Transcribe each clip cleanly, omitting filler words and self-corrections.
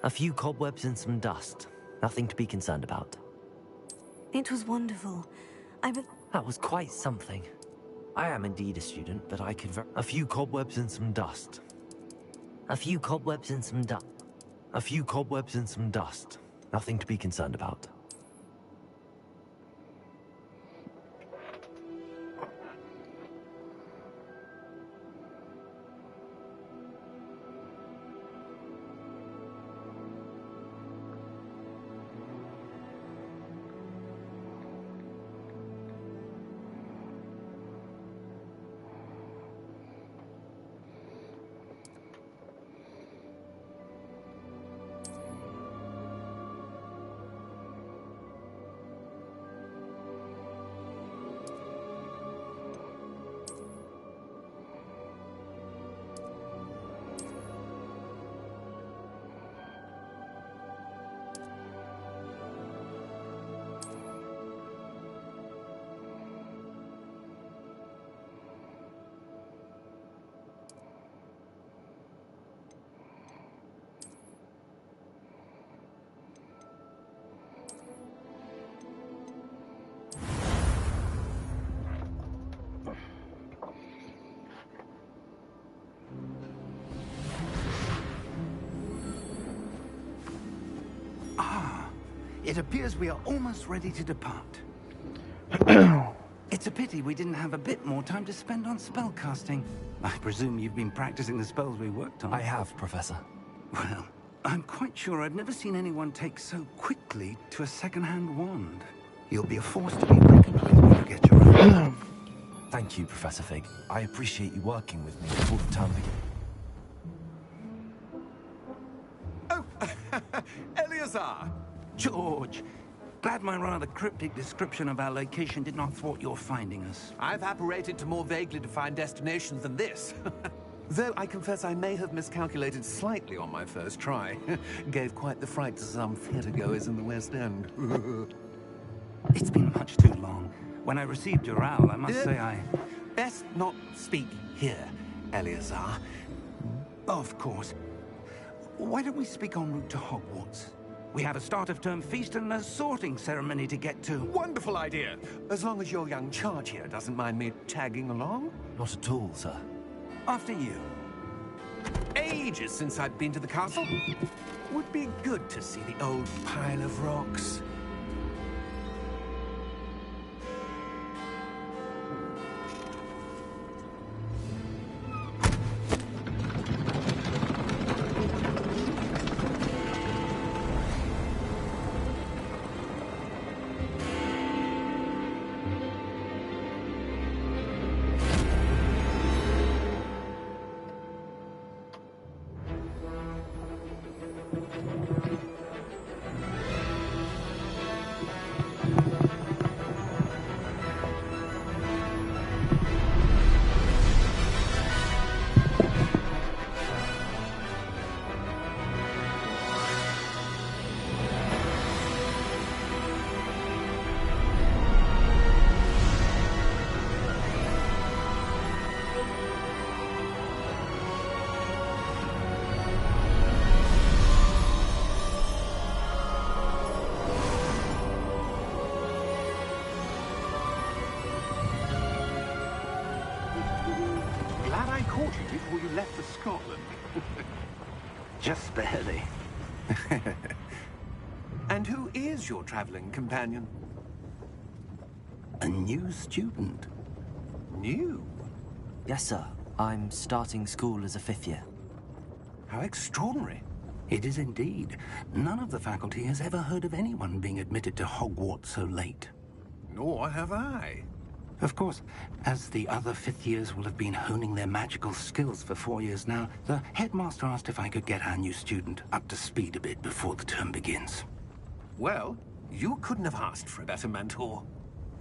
A few cobwebs and some dust. Nothing to be concerned about. It was wonderful. That was quite something. I am indeed a student, but I could a few cobwebs and some dust. A few cobwebs and some dust. A few cobwebs and some dust. Nothing to be concerned about. It appears we are almost ready to depart. It's a pity we didn't have a bit more time to spend on spellcasting. I presume you've been practicing the spells we worked on. I have, Professor. Well, I'm quite sure I've never seen anyone take so quickly to a second-hand wand. You'll be a force to be reckoned with when you get your own. Thank you, Professor Fig. I appreciate you working with me before the term begins. Eleazar! George, glad my rather cryptic description of our location did not thwart your finding us. I've apparated to more vaguely defined destinations than this. Though I confess I may have miscalculated slightly on my first try. Gave quite the fright to some theatre-goers in the West End. It's been much too long. When I received your owl, I must say I... Best not speak here, Eleazar. Of course. Why don't we speak en route to Hogwarts? We have a start-of-term feast and a sorting ceremony to get to. Wonderful idea! As long as your young charge here doesn't mind me tagging along. Not at all, sir. After you. Ages since I've been to the castle. Would be good to see the old pile of rocks. Before you left for Scotland. Just barely. And who is your traveling companion? A new student. New? Yes, sir. I'm starting school as a 5th year. How extraordinary. It is indeed. None of the faculty has ever heard of anyone being admitted to Hogwarts so late. Nor have I. Of course, as the other 5th years will have been honing their magical skills for 4 years now, the headmaster asked if I could get our new student up to speed a bit before the term begins. Well, you couldn't have asked for a better mentor.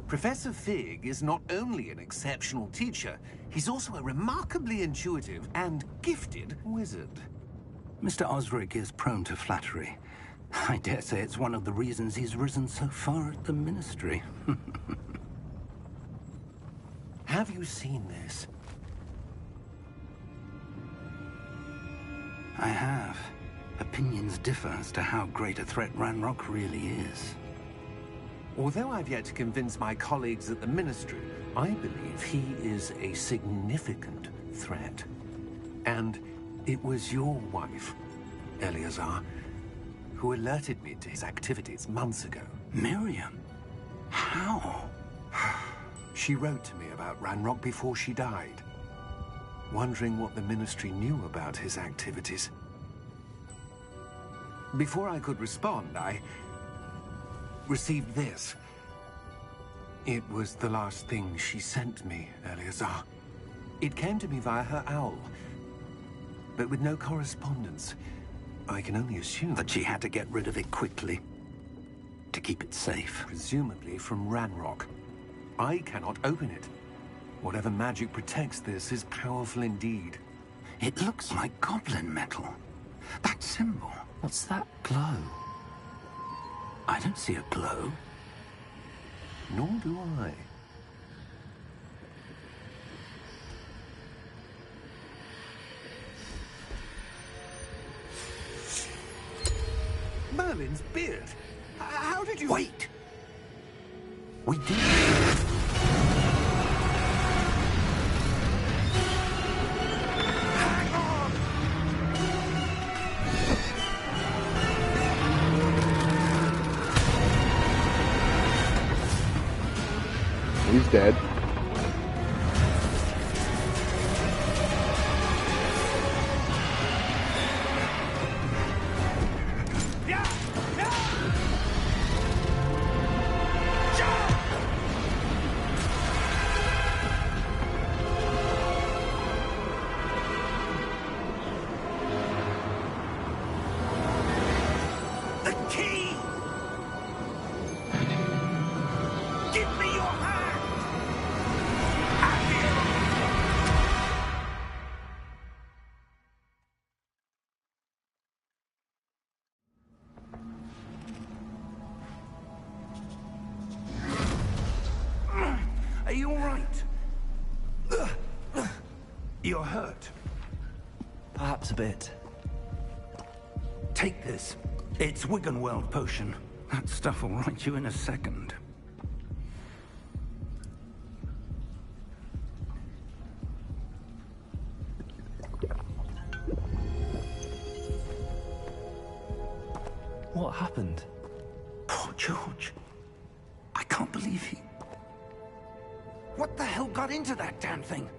Professor Fig is not only an exceptional teacher, he's also a remarkably intuitive and gifted wizard. Mr. Osric is prone to flattery. I dare say it's one of the reasons he's risen so far at the Ministry. Have you seen this? I have. Opinions differ as to how great a threat Ranrock really is. Although I've yet to convince my colleagues at the Ministry, I believe he is a significant threat. And it was your wife, Eleazar, who alerted me to his activities months ago. Miriam? How? She wrote to me about Ranrock before she died, wondering what the Ministry knew about his activities. Before I could respond, I received this. It was the last thing she sent me, Eleazar. It came to me via her owl, but with no correspondence. I can only assume That she had to get rid of it quickly, to keep it safe. presumably from Ranrock. I cannot open it. Whatever magic protects this is powerful indeed. It looks like goblin metal. That symbol. What's that glow? I don't see a glow. Nor do I. Merlin's beard. How did you... Wait! We did. Hang on! He's dead. The key! You're hurt. Perhaps a bit. Take this. It's Wiggenweld potion. That stuff will right you in a second. What happened? Poor George. I can't believe he... What the hell got into that damn thing?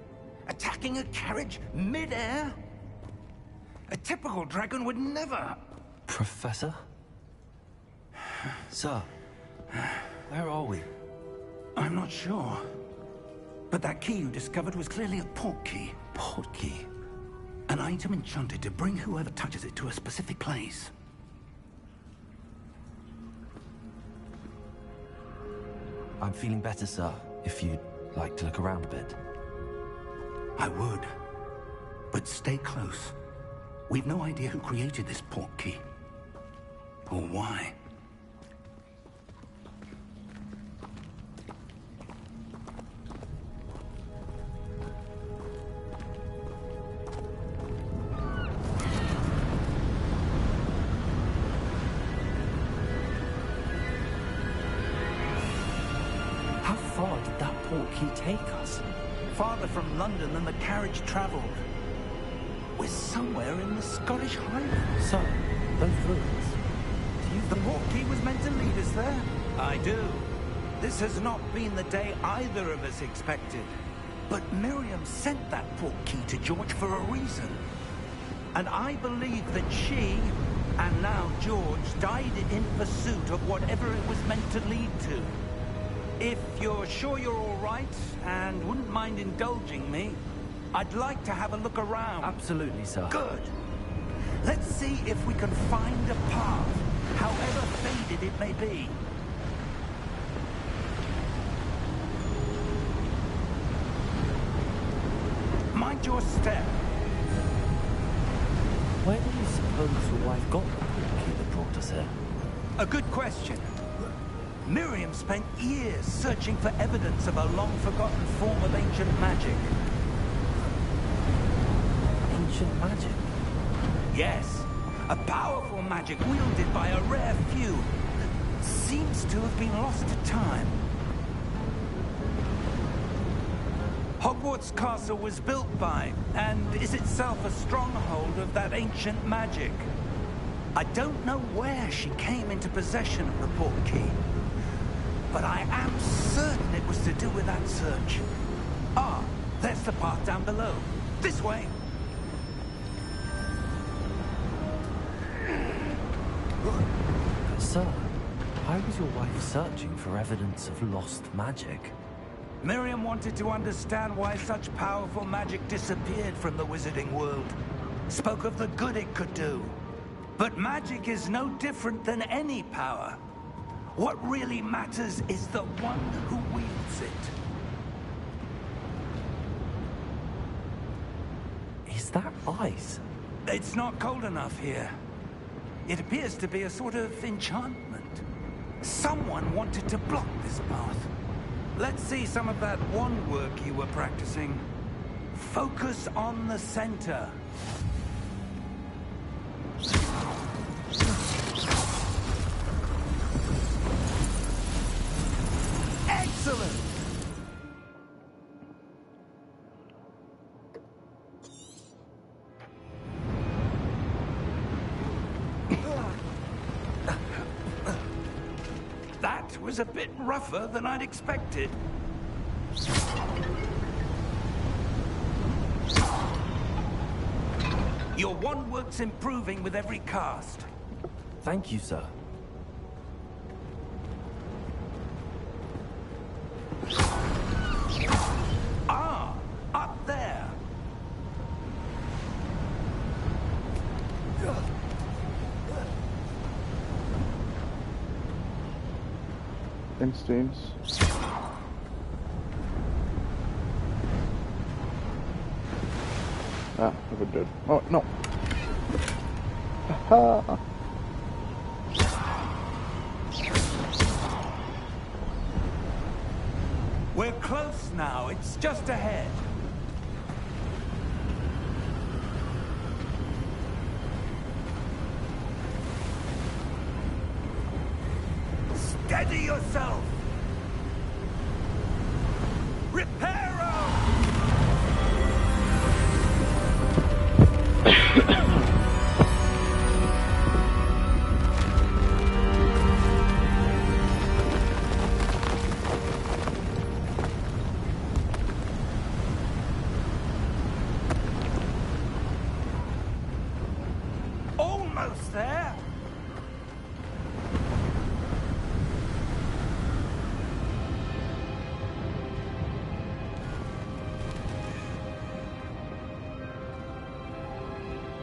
Attacking a carriage mid-air? A typical dragon would never... Professor? Sir, where are we? I'm not sure. But that key you discovered was clearly a port key. Port key? An item enchanted to bring whoever touches it to a specific place. I'm feeling better, sir, if you'd like to look around a bit. I would. But stay close. We've no idea who created this port key. Or why. How far did that port key take us? Farther from London than the carriage traveled. We're somewhere in the Scottish Highlands. Sir, those ruins. The port key was meant to lead us there? I do. This has not been the day either of us expected. But Miriam sent that port key to George for a reason. And I believe that she, and now George, died in pursuit of whatever it was meant to lead to. If you're sure you're all right, and wouldn't mind indulging me, I'd like to have a look around. Absolutely, sir. Good. Let's see if we can find a path, however faded it may be. Mind your step. Where do you suppose your wife got the port key that brought us here? A good question. Miriam spent years searching for evidence of a long-forgotten form of ancient magic. Ancient magic? Yes, a powerful magic wielded by a rare few. Seems to have been lost to time. Hogwarts Castle was built by, and is itself a stronghold of that ancient magic. I don't know where she came into possession of the port key, but I am certain it was to do with that search. Ah, there's the path down below. This way. But sir, why was your wife searching for evidence of lost magic? Miriam wanted to understand why such powerful magic disappeared from the wizarding world. Spoke of the good it could do. But magic is no different than any power. What really matters is the one who wields it. Is that ice? It's not cold enough here. It appears to be a sort of enchantment. Someone wanted to block this path. Let's see some of that wand work you were practicing. Focus on the center. Excellent! That was a bit rougher than I'd expected. Your wand work's improving with every cast. Thank you, sir. Ah, up there. Thanks, James. Ah, we're dead. Oh, no. Aha! We're close now. It's just ahead. yourself! Reparo! Almost there!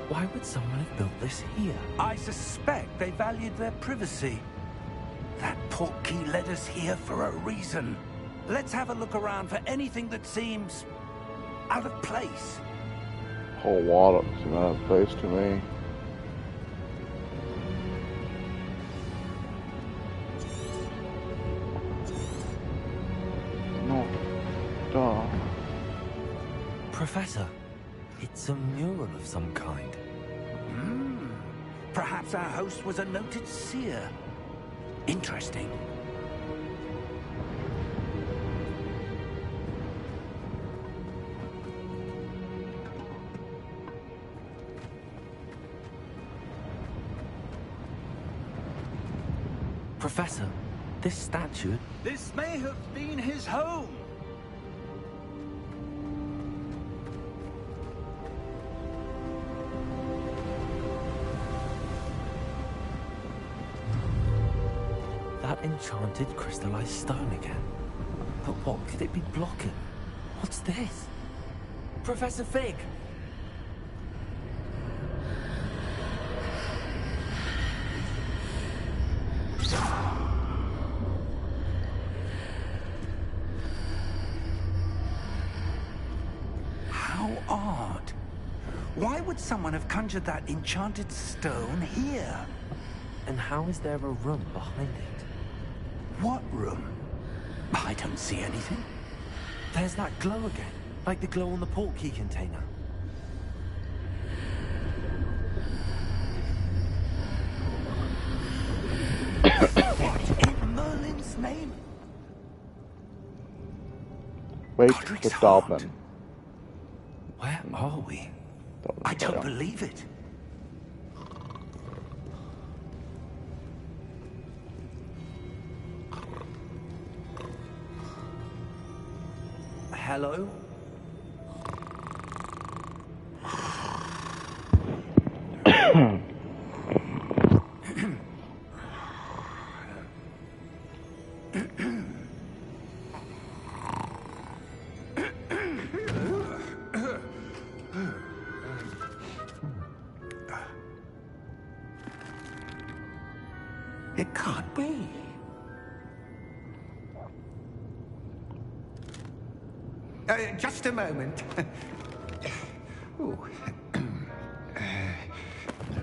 Why would someone have built this here? I suspect they valued their privacy. That portkey led us here for a reason. Let's have a look around for anything that seems out of place. Whole lot of it's not a place to me. No. Duh. Professor, it's a mural of some kind. Perhaps our host was a noted seer. Interesting. Professor, this statue... This may have been his home. That enchanted crystallized stone again. But what could it be blocking? What's this? Professor Fig! How odd. Why would someone have conjured that enchanted stone here? And how is there a room behind it? What room? I don't see anything. There's that glow again, like the glow on the portkey container. What in Merlin's name? Wait Godric's to stop heart. them. Where are we? I don't believe it. Hello? It can't be. Just a moment. Ooh.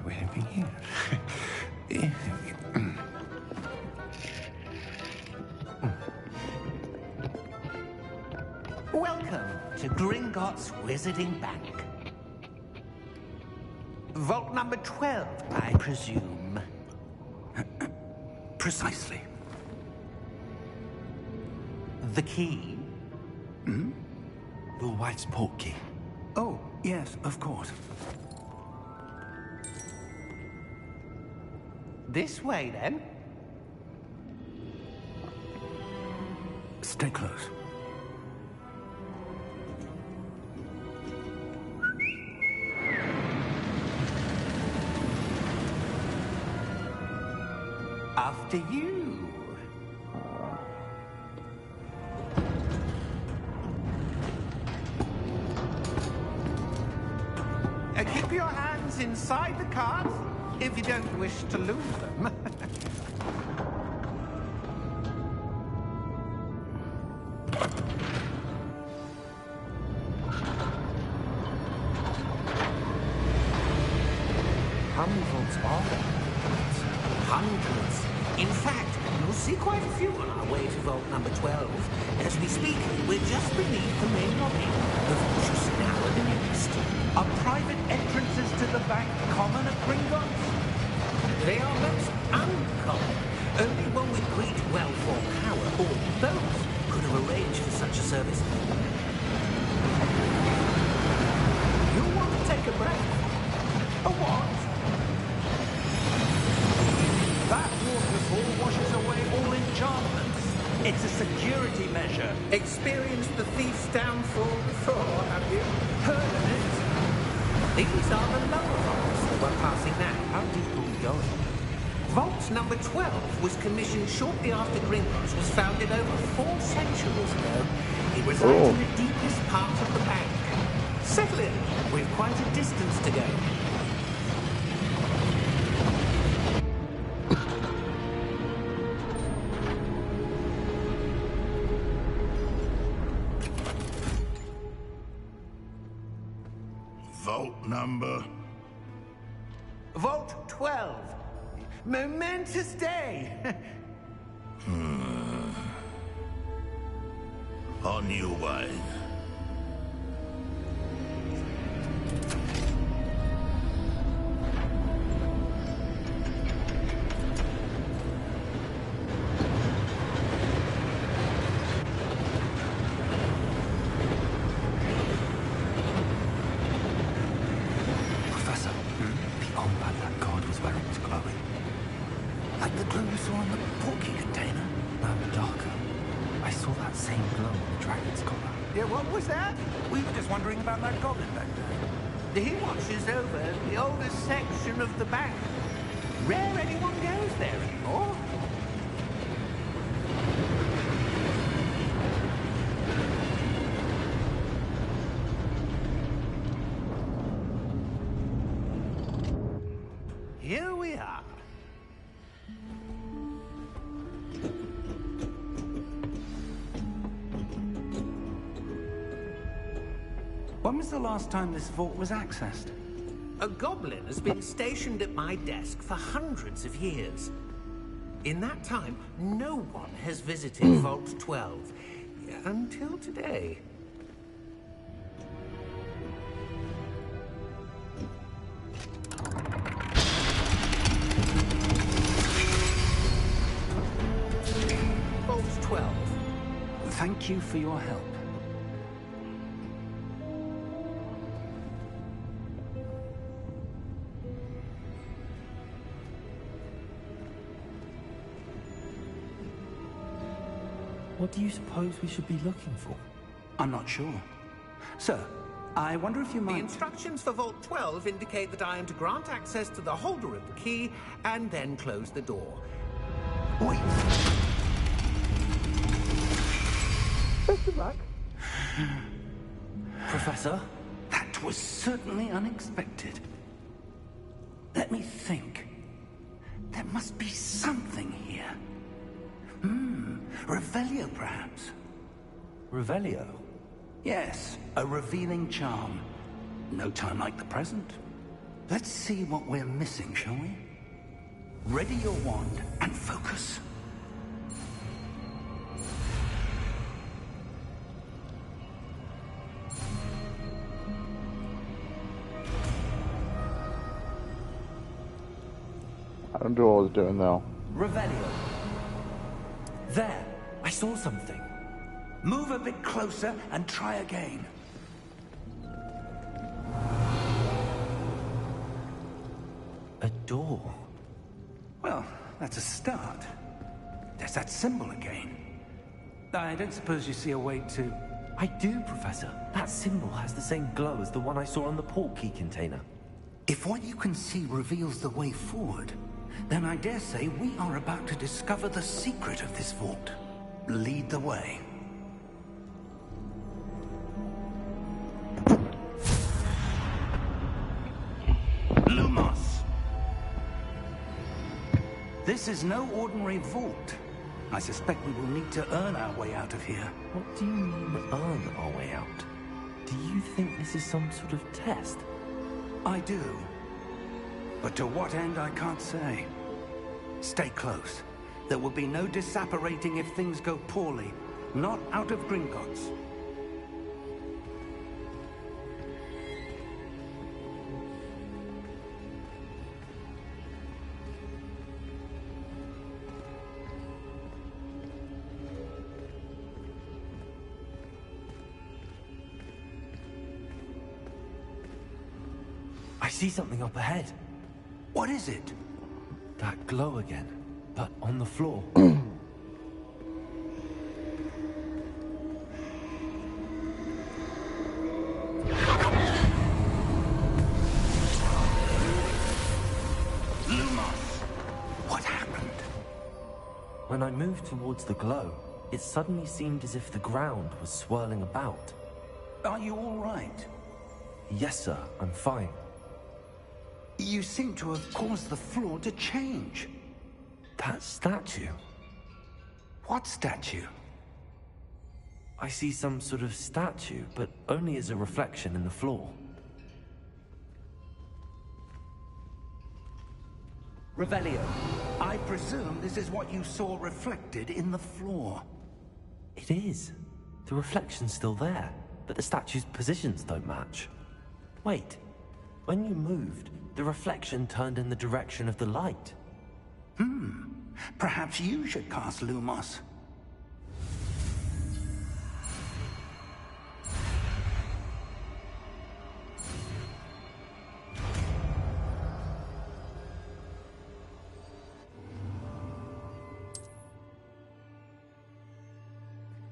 Where have we here? Welcome to Gringotts Wizarding Bank. Vault number 12, I presume. Precisely. The key? Your wife's portkey. Oh, yes, of course. This way, then. Stay close. After you. Keep your hands inside the cart if you don't wish to lose them. How many vaults are there? Hundreds. In fact, you'll see quite a few on our way to vault number 12. As we speak, we're just beneath the main lobby. The vault you see now are the next. Are private entrances to the bank common at Gringotts? They are most uncommon. Only one with great wealth or These are the lower vaults that we're passing now. How deep are we going? Vault number 12 was commissioned shortly after Gringotts was founded over 4 centuries ago. It resides in the deepest part of the bank. Settle in. We've quite a distance to go. Vault number? Vault 12. Momentous day. On your way. Professor, the armband that guard was wearing was glowing. Like the glue you saw in the porky container? No, darker. I saw that same glow on the dragon's collar. Yeah, what was that? We were just wondering about that goblin back there. He watches over the oldest section of the bank. Rare anyone goes there anymore. Here we are. When was the last time this vault was accessed? A goblin has been stationed at my desk for hundreds of years. In that time, no one has visited Vault 12. Until today. Vault 12. Thank you for your help. What do you suppose we should be looking for? I'm not sure. Sir, I wonder if you The might... instructions for Vault 12 indicate that I am to grant access to the holder of the key and then close the door. Wait. Professor? That was certainly unexpected. Let me think. There must be something here. Revelio, perhaps? Revelio? Yes, a revealing charm. No time like the present. Let's see what we're missing, shall we? Ready your wand and focus. I don't know what I was doing now. Revelio. There! I saw something. Move a bit closer and try again. A door. Well, that's a start. There's that symbol again. I don't suppose you see a way to... I do, Professor. That symbol has the same glow as the one I saw on the port key container. If what you can see reveals the way forward, then I dare say we are about to discover the secret of this vault. Lead the way. Lumos! This is no ordinary vault. I suspect we will need to earn our way out of here. What do you mean, earn our way out? Do you think this is some sort of test? I do. But to what end, I can't say. Stay close. There will be no disapparating if things go poorly. Not out of Gringotts. I see something up ahead. What is it? That glow again, but on the floor. When I moved towards the glow, it suddenly seemed as if the ground was swirling about. Are you all right? Yes, sir, I'm fine. You seem to have caused the floor to change. That statue? What statue? I see some sort of statue, but only as a reflection in the floor. Revelio, I presume this is what you saw reflected in the floor. It is. The reflection's still there, but the statue's positions don't match. Wait, when you moved, the reflection turned in the direction of the light. Perhaps you should cast Lumos.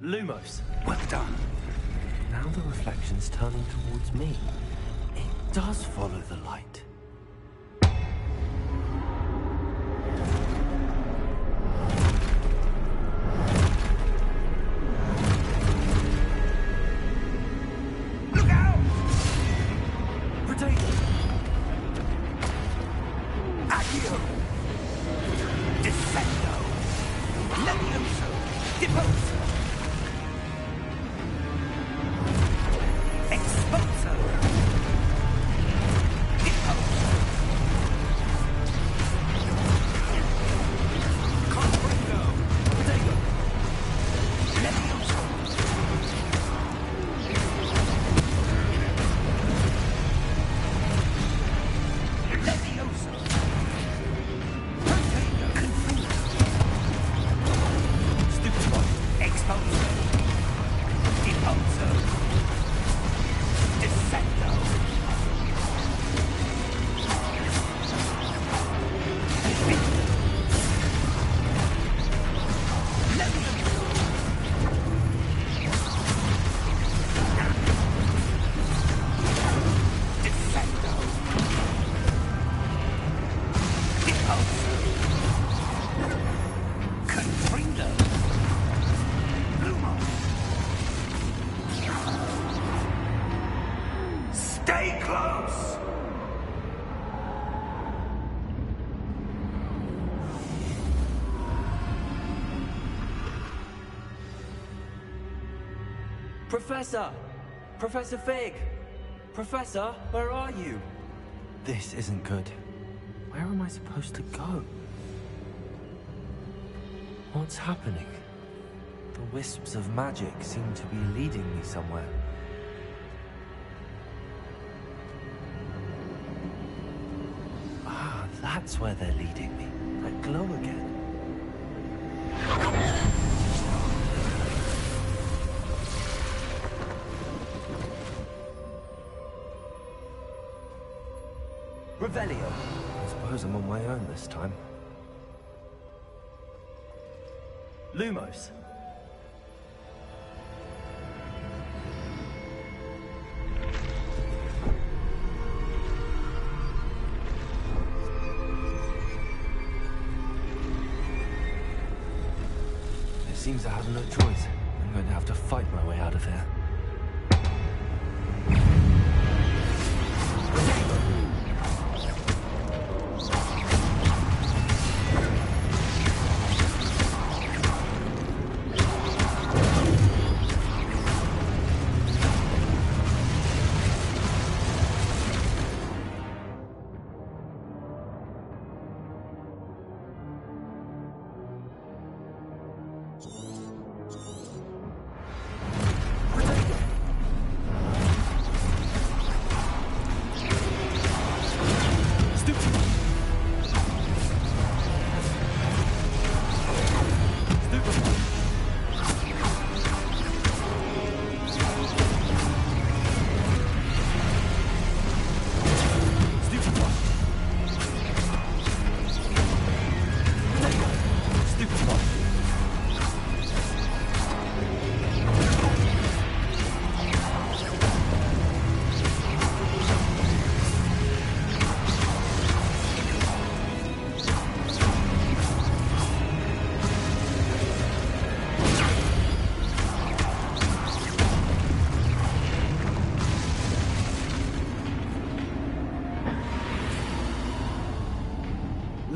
Lumos! Well done. Now the reflection's turning towards me. It does follow the light. Look out! Potato! Accio! Descendo! Levioso! Deposo! Exposo! Deposo! Comprendo! Potato! Levioso! Levioso! Potato! Confino! Stupid. Exposo! Deposo! Descendo! Levioso! Descendo! Deposo! Confrindo! Lumos! Stay close! Professor! Professor Fig! Professor, where are you? This isn't good. Where am I supposed to go? What's happening? The wisps of magic seem to be leading me somewhere. Ah, that's where they're leading me. That glow again. Revelio. I suppose I'm on my own this time. Lumos. It seems I have no choice. I'm going to have to fight my way out of here. Potato!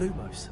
Lumos.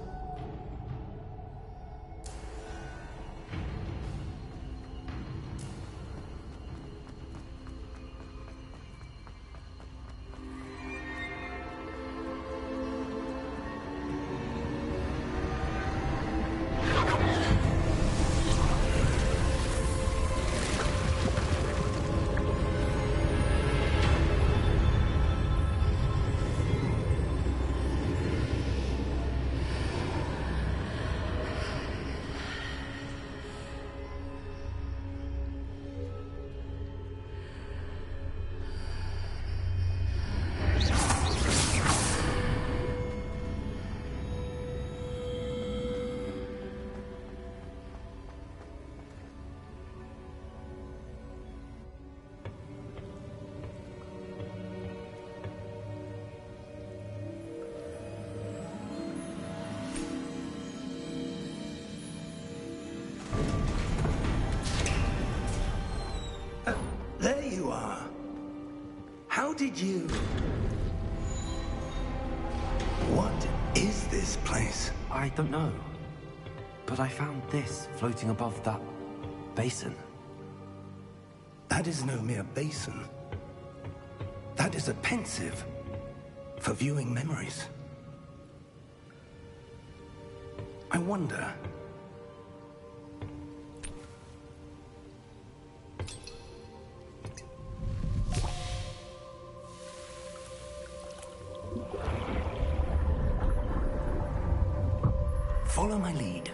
There you are. How did you... What is this place? I don't know. But I found this floating above that basin. That is no mere basin. That is a pensive for viewing memories. I wonder... Follow my lead.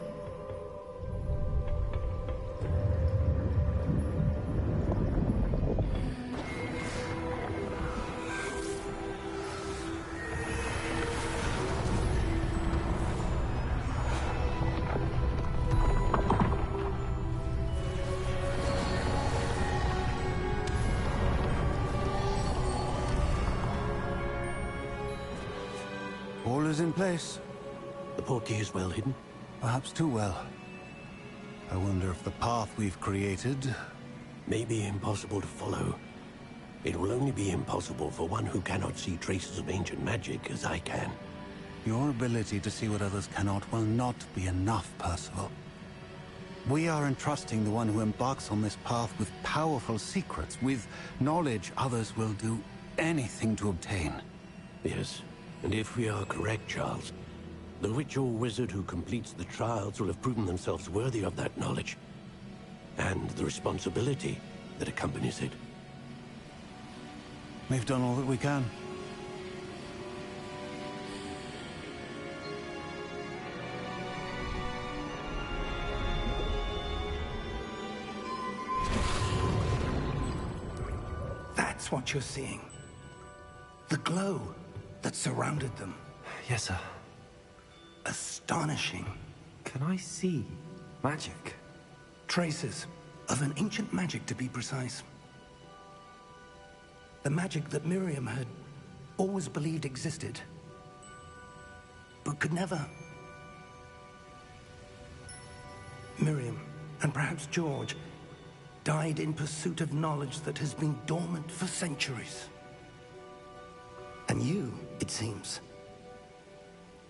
All is in place. The portkey is well hidden. Perhaps too well. I wonder if the path we've created... May be impossible to follow. It will only be impossible for one who cannot see traces of ancient magic as I can. Your ability to see what others cannot will not be enough, Percival. We are entrusting the one who embarks on this path with powerful secrets, with knowledge others will do anything to obtain. Yes, and if we are correct, Charles, the witch or wizard who completes the trials will have proven themselves worthy of that knowledge, and the responsibility that accompanies it. We've done all that we can. That's what you're seeing. The glow that surrounded them. Yes, sir. Astonishing. Can I see magic? Traces of an ancient magic, to be precise. The magic that Miriam had always believed existed, but could never. Miriam, and perhaps George, died in pursuit of knowledge that has been dormant for centuries. And you, it seems,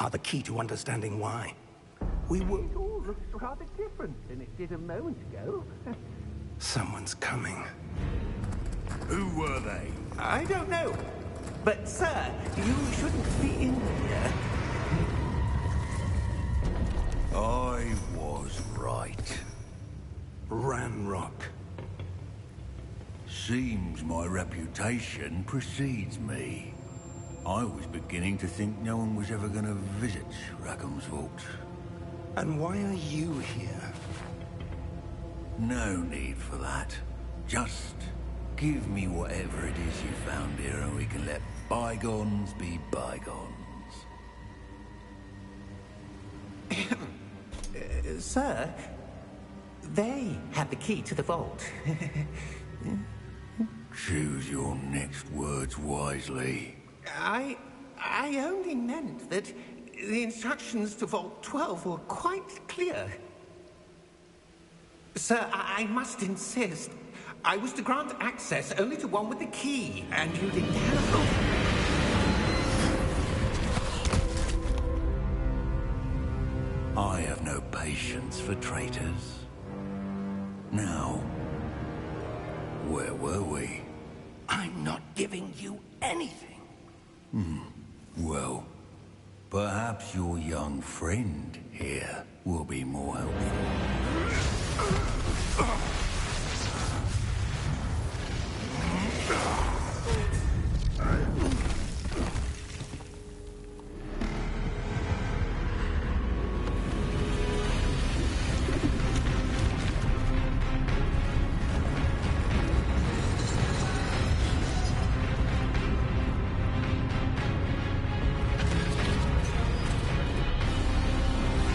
are the key to understanding why. We were... It all looks rather different than it did a moment ago. Someone's coming. Who were they? I don't know. But, sir, you shouldn't be in here. I was right. Ranrock. Seems my reputation precedes me. I was beginning to think no one was ever going to visit Rackham's vault. And why are you here? No need for that. Just give me whatever it is you found here and we can let bygones be bygones. Sir, they had the key to the vault. Choose your next words wisely. I only meant that the instructions to Vault 12 were quite clear. Sir, I must insist. I was to grant access only to one with the key, and you didn't have have no patience for traitors. Now, where were we? I'm not giving you anything. Well, perhaps your young friend here will be more helpful.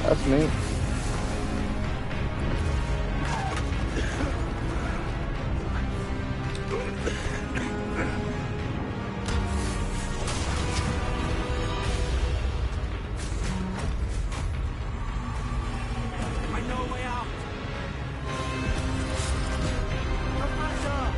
That's neat. I know a way out. Professor!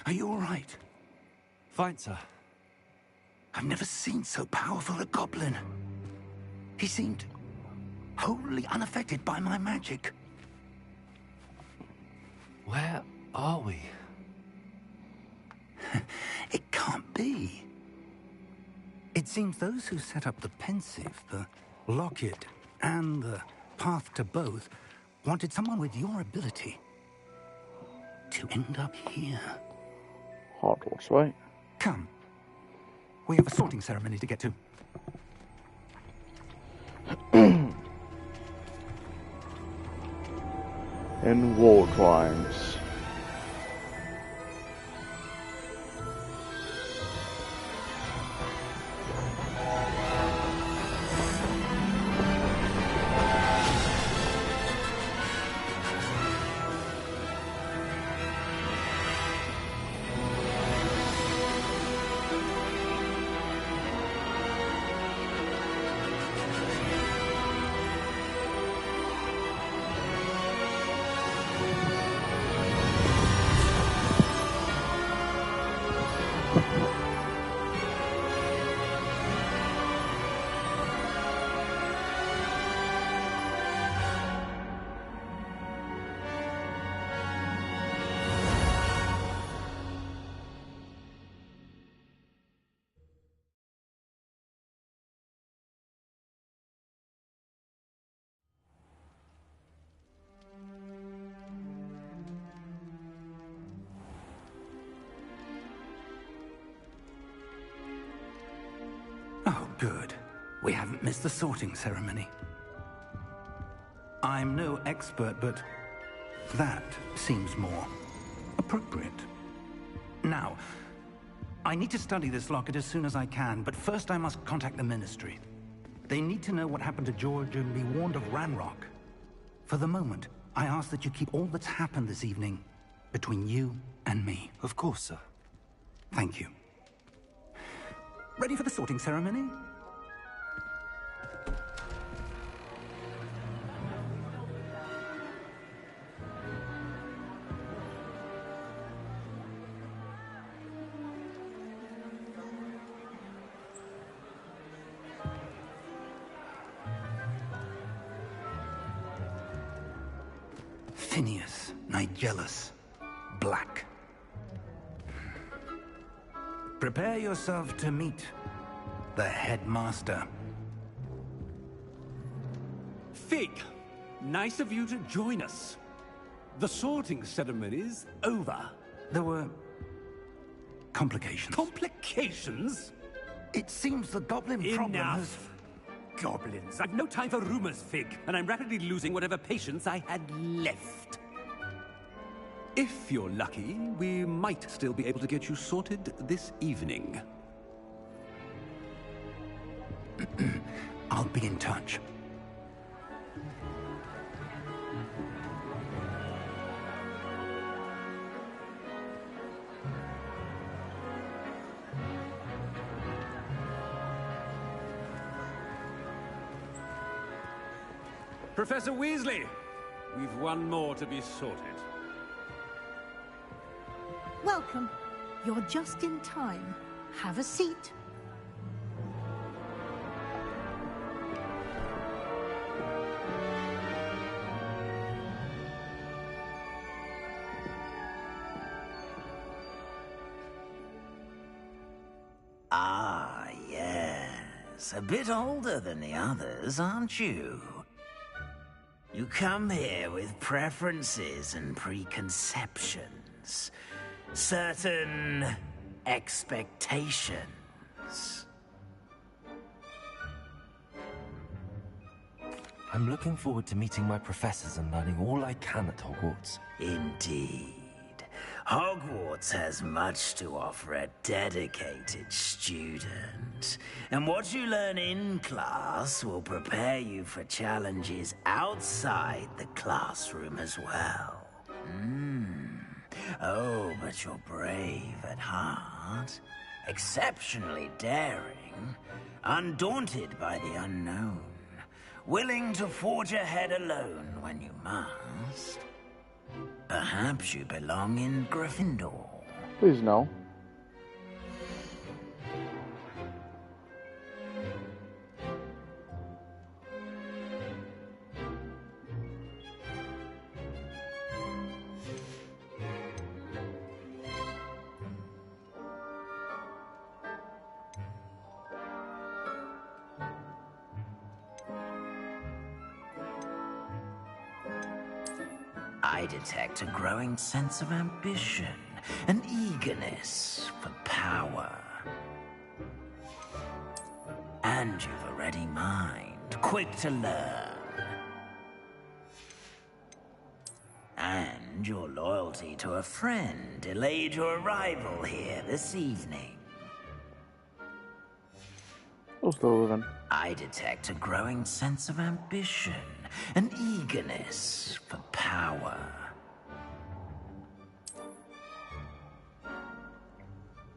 Are you all right? Fine, sir. I've never seen so powerful a goblin. He seemed wholly unaffected by my magic. Where are we? It can't be. It seems those who set up the pensive, the locket, and the path to both wanted someone with your ability to end up here. Hogwarts, right? Come. We have a sorting ceremony to get to. In war crimes. Oh, good. We haven't missed the sorting ceremony. I'm no expert, but that seems more appropriate. Now, I need to study this locket as soon as I can, but first I must contact the Ministry. They need to know what happened to George and be warned of Ranrock. For the moment, I ask that you keep all that's happened this evening between you and me. Of course, sir. Thank you. Ready for the sorting ceremony? Phineas, Nigellus, Black. Prepare yourself to meet the headmaster. Fig, nice of you to join us. The sorting ceremony's over. There were complications. Complications? It seems the goblin problem has... Enough. Goblins. I've no time for rumors, Fig, and I'm rapidly losing whatever patience I had left. If you're lucky, we might still be able to get you sorted this evening. I'll be in touch. Professor Weasley, we've one more to be sorted. Welcome. You're just in time. Have a seat. Ah, yes. A bit older than the others, aren't you? You come here with preferences and preconceptions. Certain expectations. I'm looking forward to meeting my professors and learning all I can at Hogwarts. Indeed. Hogwarts has much to offer a dedicated student. And what you learn in class will prepare you for challenges outside the classroom as well. Oh, but you're brave at heart. Exceptionally daring. Undaunted by the unknown. Willing to forge ahead alone when you must. Perhaps you belong in Gryffindor. Please no. I detect a growing sense of ambition, an eagerness for power. And you've a ready mind, quick to learn. And your loyalty to a friend delayed your arrival here this evening. I detect a growing sense of ambition, an eagerness for power.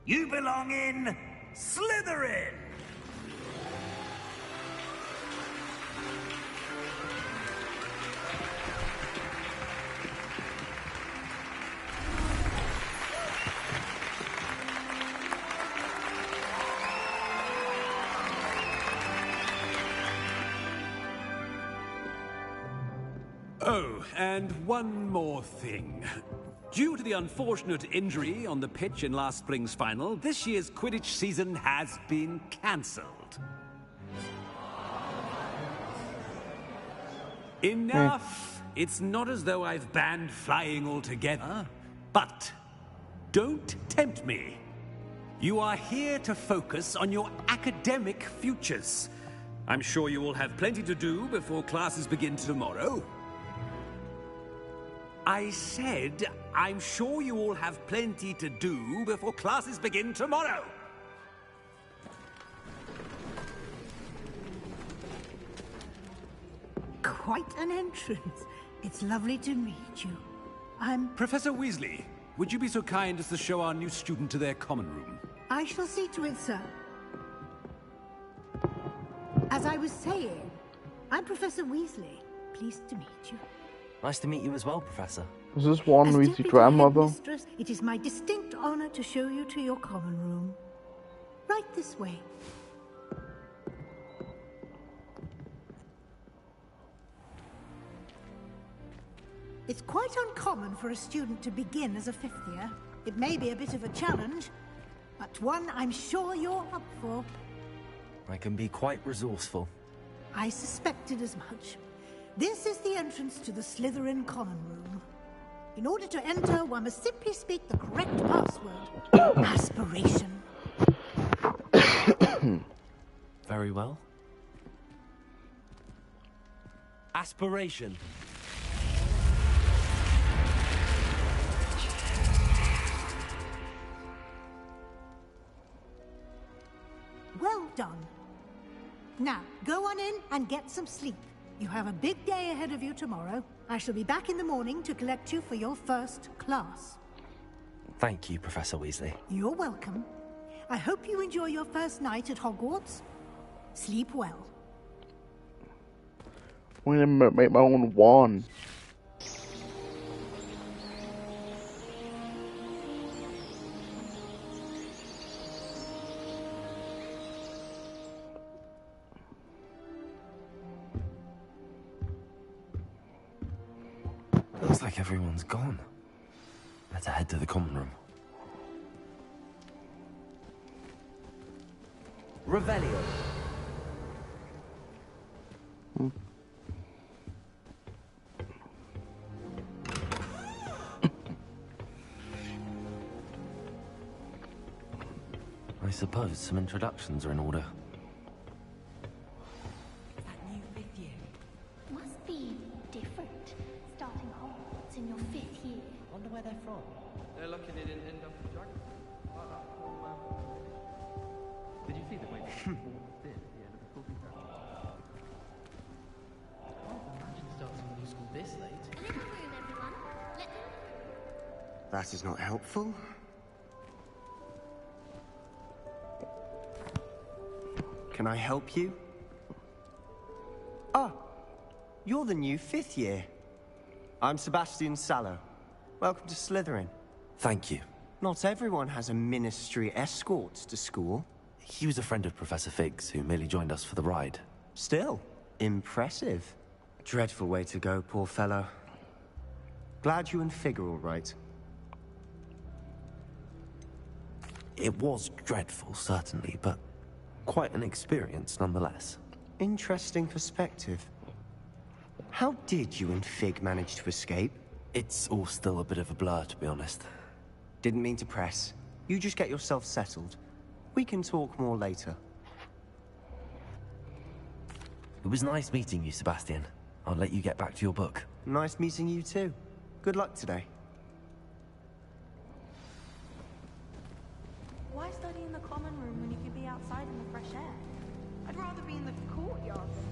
You belong in Slytherin! Oh, and one more thing. Due to the unfortunate injury on the pitch in last spring's final, this year's Quidditch season has been cancelled. Enough! It's not as though I've banned flying altogether, but don't tempt me. You are here to focus on your academic futures. I'm sure you will have plenty to do before classes begin tomorrow. I said, I'm sure you all have plenty to do before classes begin tomorrow. Quite an entrance. It's lovely to meet you. I'm... Professor Weasley, would you be so kind as to show our new student to their common room? I shall see to it, sir. As I was saying, I'm Professor Weasley. Pleased to meet you. Nice to meet you as well, Professor. Is this one As Weasley Deputy grandmother? Headmistress, it is my distinct honor to show you to your common room. Right this way. It's quite uncommon for a student to begin as a fifth year. It may be a bit of a challenge, but one I'm sure you're up for. I can be quite resourceful. I suspected as much. This is the entrance to the Slytherin common room. In order to enter, one must simply speak the correct password. Aspiration. Very well. Aspiration. Well done. Now, go on in and get some sleep. You have a big day ahead of you tomorrow. I shall be back in the morning to collect you for your first class. Thank you, Professor Weasley. You're welcome. I hope you enjoy your first night at Hogwarts. Sleep well. I'm gonna make my own wand. Looks like everyone's gone. Better head to the common room. Revelio. I suppose some introductions are in order. That new 5th year must be different. Starting Hogwarts in your 5th year. Wonder where they're from. They're lucky they didn't end up in drag. Did you see the way they walked in at the end of the school contract? Can't imagine starting a new school this late. A little room, everyone. Let them... That is not helpful. Can I help you? Ah, you're the new 5th year. I'm Sebastian Sallow. Welcome to Slytherin. Thank you. Not everyone has a ministry escort to school. He was a friend of Professor Fig's who merely joined us for the ride. Still, impressive. Dreadful way to go, poor fellow. Glad you and Fig are all right. It was dreadful, certainly, but quite an experience nonetheless. Interesting perspective. How did you and Fig manage to escape? It's all still a bit of a blur, to be honest. Didn't mean to press. You just get yourself settled. We can talk more later. It was nice meeting you, Sebastian. I'll let you get back to your book. Nice meeting you too. Good luck today. Why study in the common room when you could be outside in the fresh air? I'd rather be in the courtyard than...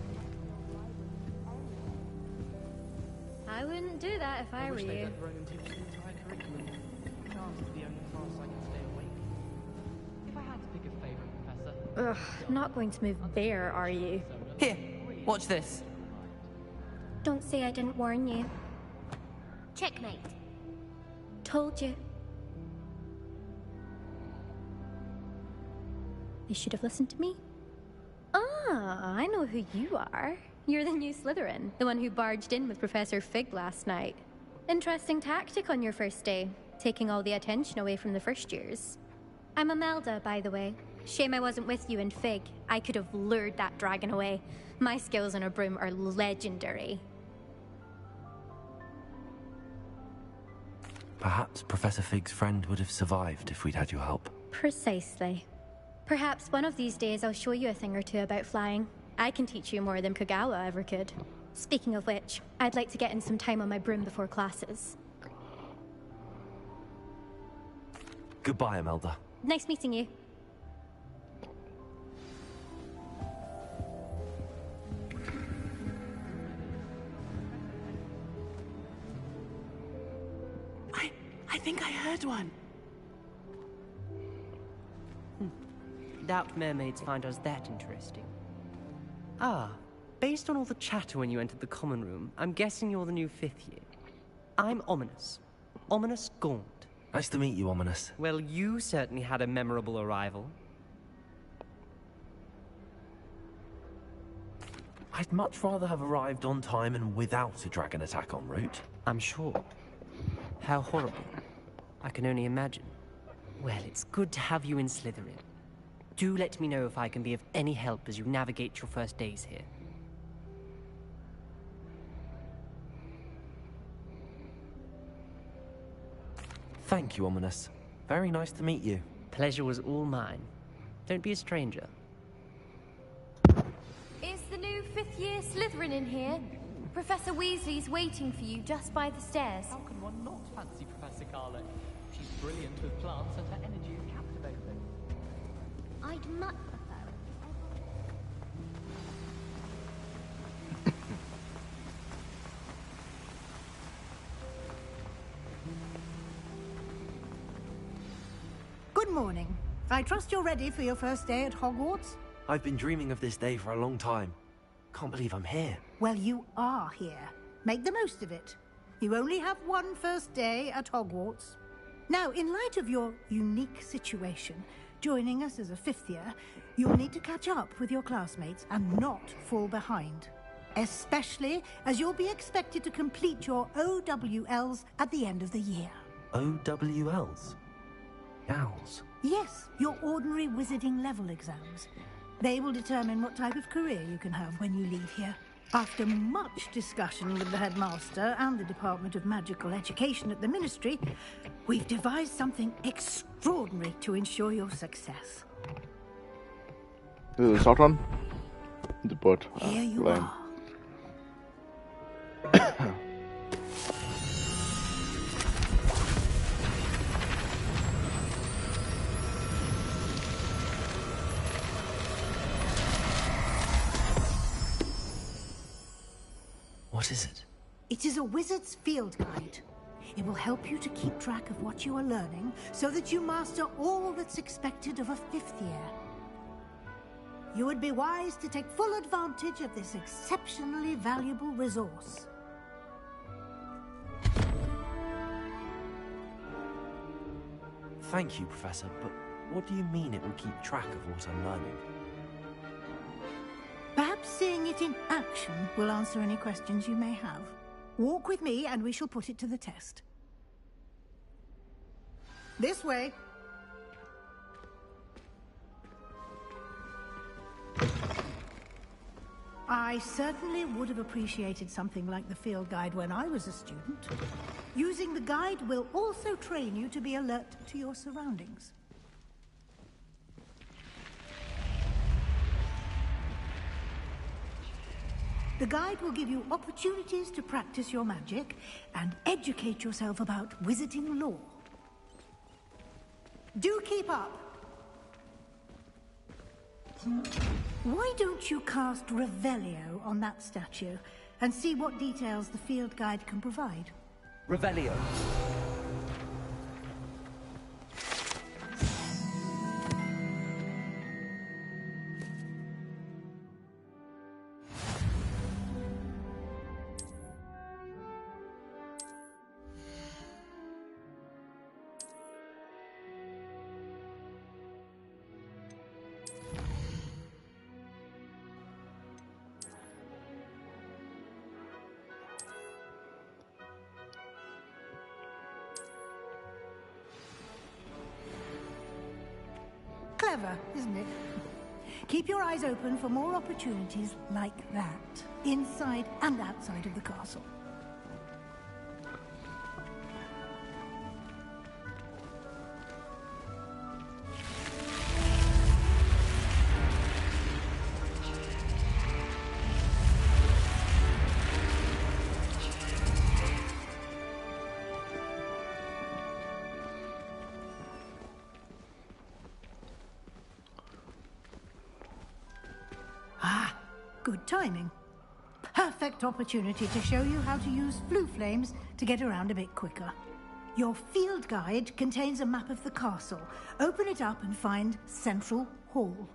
I wouldn't do that if I were wish they'd you. let Ronan teach the entire curriculum. Chance is the only class I can stay awake. If I had to pick a favourite professor... Ugh, not going to move there, are you? Here, watch this. Don't say I didn't warn you. Checkmate. Told you. You should have listened to me. Ah, I know who you are. You're the new Slytherin, the one who barged in with Professor Fig last night. Interesting tactic on your first day, taking all the attention away from the first years. I'm Imelda, by the way. Shame I wasn't with you and Fig. I could have lured that dragon away. My skills on a broom are legendary. Perhaps Professor Fig's friend would have survived if we'd had your help. Precisely. Perhaps one of these days I'll show you a thing or two about flying. I can teach you more than Kogawa ever could. Speaking of which, I'd like to get in some time on my broom before classes. Goodbye, Imelda. Nice meeting you. I think I heard one. Doubt mermaids find us that interesting. Ah, based on all the chatter when you entered the common room, I'm guessing you're the new 5th year. I'm Ominous. Ominous Gaunt. Nice to meet you, Ominous. Well, you certainly had a memorable arrival. I'd much rather have arrived on time and without a dragon attack en route. I'm sure. How horrible. I can only imagine. Well, it's good to have you in Slytherin. Do let me know if I can be of any help as you navigate your first days here. Thank you, Ominous. Very nice to meet you. Pleasure was all mine. Don't be a stranger. Is the new 5th year Slytherin in here? Professor Weasley's waiting for you just by the stairs. How can one not fancy Professor Carlo? She's brilliant with plants and her energy is captivating. I'd much prefer it. Good morning. I trust you're ready for your first day at Hogwarts? I've been dreaming of this day for a long time. Can't believe I'm here. Well, you are here. Make the most of it. You only have one first day at Hogwarts. Now, in light of your unique situation, joining us as a fifth year, you'll need to catch up with your classmates and not fall behind. Especially as you'll be expected to complete your OWLs at the end of the year. OWLs? Owls? Yes, your ordinary wizarding level exams. They will determine what type of career you can have when you leave here. After much discussion with the headmaster and the Department of Magical Education at the Ministry, we've devised something extraordinary to ensure your success. This is Scotland. But here you lame. are. What is it? It is a wizard's field guide. It will help you to keep track of what you are learning so that you master all that's expected of a fifth year. You would be wise to take full advantage of this exceptionally valuable resource. Thank you, Professor, but what do you mean it will keep track of what I'm learning? Perhaps seeing it in action will answer any questions you may have. Walk with me and we shall put it to the test. This way. I certainly would have appreciated something like the field guide when I was a student. Using the guide will also train you to be alert to your surroundings. The guide will give you opportunities to practice your magic and educate yourself about wizarding lore. Do keep up. Why don't you cast Revelio on that statue and see what details the field guide can provide? Revelio. Clever, isn't it? Keep your eyes open for more opportunities like that, inside and outside of the castle. Good timing. Perfect opportunity to show you how to use flue flames to get around a bit quicker. Your field guide contains a map of the castle. Open it up and find Central Hall.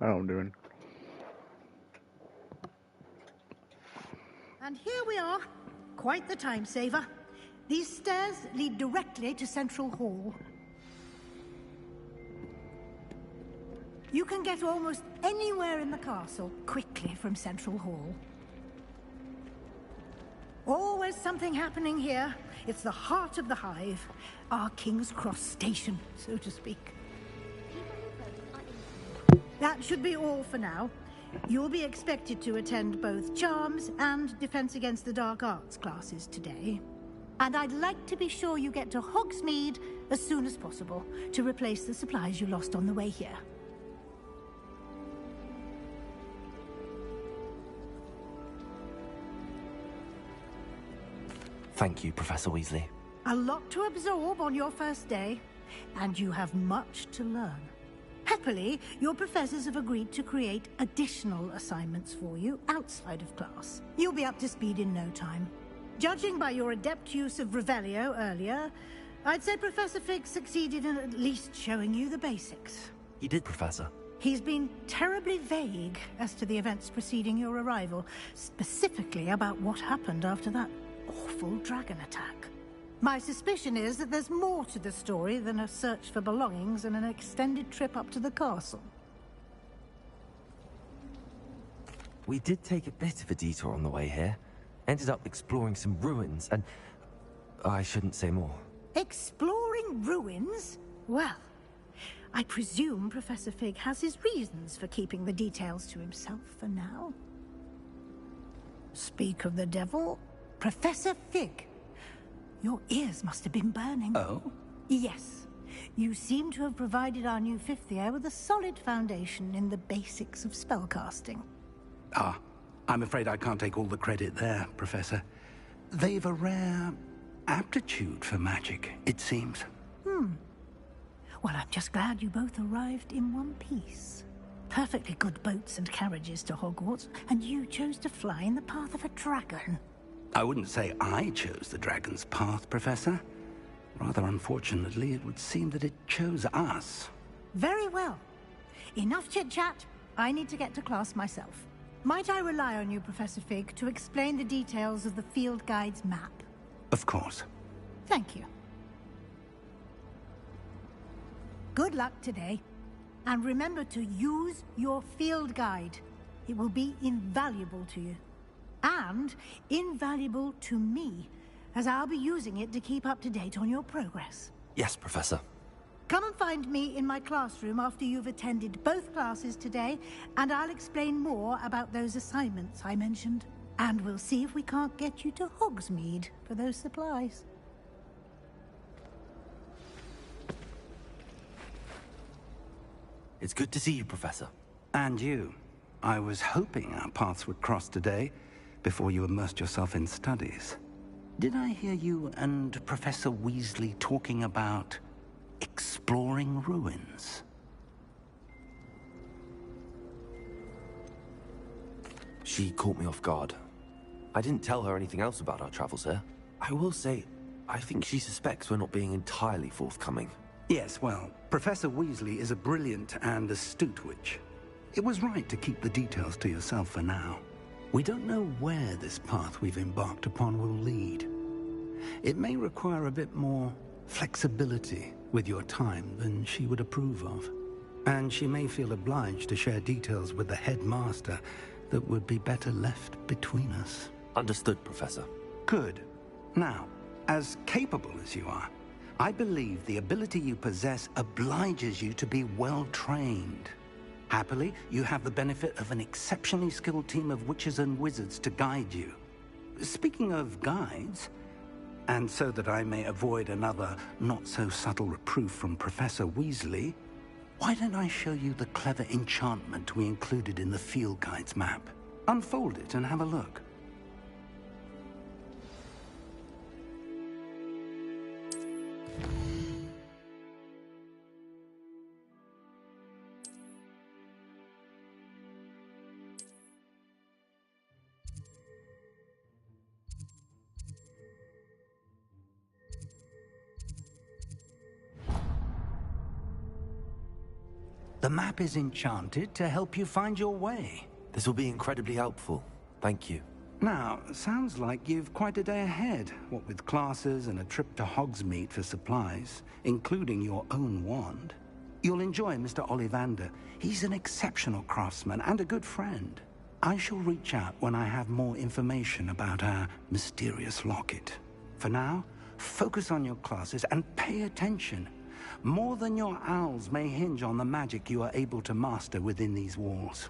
I know what I'm doing. And here we are. Quite the time saver. These stairs lead directly to Central Hall. You can get almost anywhere in the castle quickly from Central Hall. Always something happening here. It's the heart of the hive. Our King's Cross station, so to speak. That should be all for now. You'll be expected to attend both Charms and Defense Against the Dark Arts classes today. And I'd like to be sure you get to Hogsmeade as soon as possible to replace the supplies you lost on the way here. Thank you, Professor Weasley. A lot to absorb on your first day, and you have much to learn. Happily, your professors have agreed to create additional assignments for you outside of class. You'll be up to speed in no time. Judging by your adept use of Revelio earlier, I'd say Professor Fig succeeded in at least showing you the basics. He did, Professor. He's been terribly vague as to the events preceding your arrival, specifically about what happened after that awful dragon attack. My suspicion is that there's more to the story than a search for belongings and an extended trip up to the castle. We did take a bit of a detour on the way here. Ended up exploring some ruins and... I shouldn't say more. Exploring ruins? Well, I presume Professor Fig has his reasons for keeping the details to himself for now. Speak of the devil, Professor Fig. Your ears must have been burning. Oh? Yes. You seem to have provided our new fifth year with a solid foundation in the basics of spellcasting. Ah, I'm afraid I can't take all the credit there, Professor. They've a rare aptitude for magic, it seems. Well, I'm just glad you both arrived in one piece. Perfectly good boats and carriages to Hogwarts, and you chose to fly in the path of a dragon. I wouldn't say I chose the dragon's path, Professor. Rather unfortunately, it would seem that it chose us. Very well. Enough chit-chat. I need to get to class myself. Might I rely on you, Professor Fig, to explain the details of the field guide's map? Of course. Thank you. Good luck today. And remember to use your field guide. It will be invaluable to you. And invaluable to me, as I'll be using it to keep up to date on your progress. Yes, Professor. Come and find me in my classroom after you've attended both classes today, and I'll explain more about those assignments I mentioned. And we'll see if we can't get you to Hogsmeade for those supplies. It's good to see you, Professor. And you. I was hoping our paths would cross today, before you immersed yourself in studies. Did I hear you and Professor Weasley talking about exploring ruins? She caught me off guard. I didn't tell her anything else about our travels here. I will say, I think she suspects we're not being entirely forthcoming. Yes, well, Professor Weasley is a brilliant and astute witch. It was right to keep the details to yourself for now. We don't know where this path we've embarked upon will lead. It may require a bit more flexibility with your time than she would approve of. And she may feel obliged to share details with the headmaster that would be better left between us. Understood, Professor. Good. Now, as capable as you are, I believe the ability you possess obliges you to be well trained. Happily, you have the benefit of an exceptionally skilled team of witches and wizards to guide you. Speaking of guides, and so that I may avoid another not-so-subtle reproof from Professor Weasley, why don't I show you the clever enchantment we included in the field guide's map? Unfold it and have a look. The map is enchanted to help you find your way. This will be incredibly helpful. Thank you. Now, sounds like you've quite a day ahead, what with classes and a trip to Hogsmeade for supplies, including your own wand. You'll enjoy Mr. Ollivander. He's an exceptional craftsman and a good friend. I shall reach out when I have more information about our mysterious locket. For now, focus on your classes and pay attention. More than your owls may hinge on the magic you are able to master within these walls.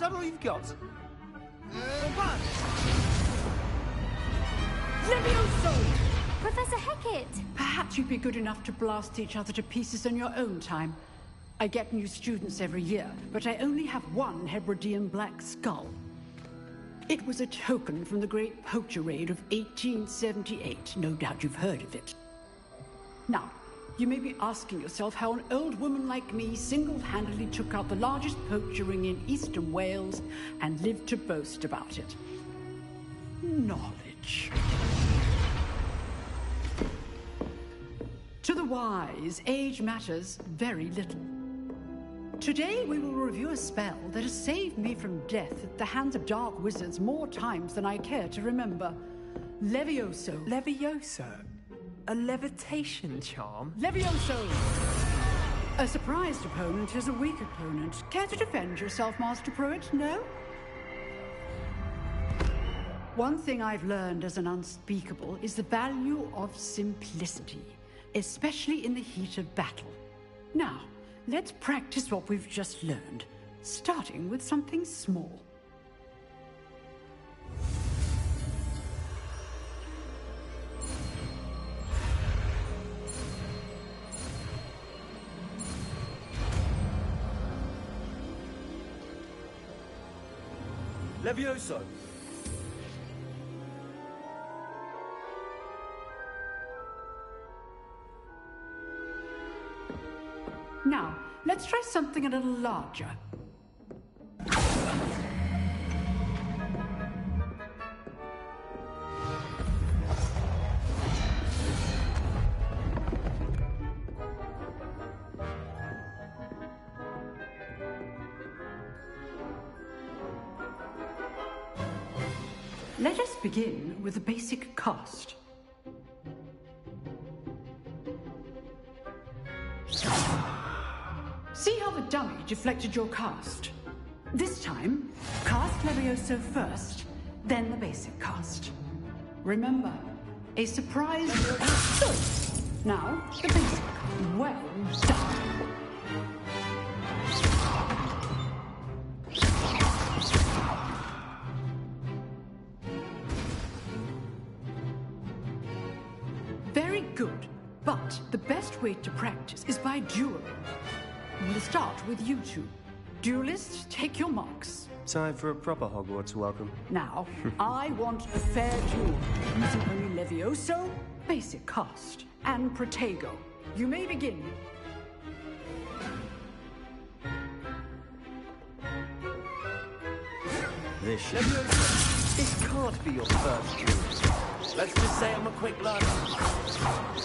that all you've got? Levioso! Professor Hecat! Perhaps you'd be good enough to blast each other to pieces in your own time. I get new students every year, but I only have one Hebridean black skull. It was a token from the Great Poacher Raid of 1878. No doubt you've heard of it. Now, you may be asking yourself how an old woman like me single-handedly took out the largest poacher ring in eastern Wales and lived to boast about it. Knowledge. To the wise, age matters very little. Today we will review a spell that has saved me from death at the hands of dark wizards more times than I care to remember. Levioso. Levioso? A levitation charm? Levioso! A surprised opponent is a weak opponent. Care to defend yourself, Master Pruitt? No? One thing I've learned as an unspeakable is the value of simplicity, especially in the heat of battle. Now, let's practice what we've just learned, starting with something small. Levioso! Now, let's try something a little larger. Let us begin with the basic cast. See how the dummy deflected your cast? This time, cast Levioso first, then the basic cast. Remember, a surprise... Good. Now, the basic. Well done. Very good, but the best way to practice is by dueling. We'll start with you two. Duelists, take your marks. Time for a proper Hogwarts welcome. Now, I want a fair duel, using only Levioso, basic cast, and Protego. You may begin. This can't be your first duel. Let's just say I'm a quick learner.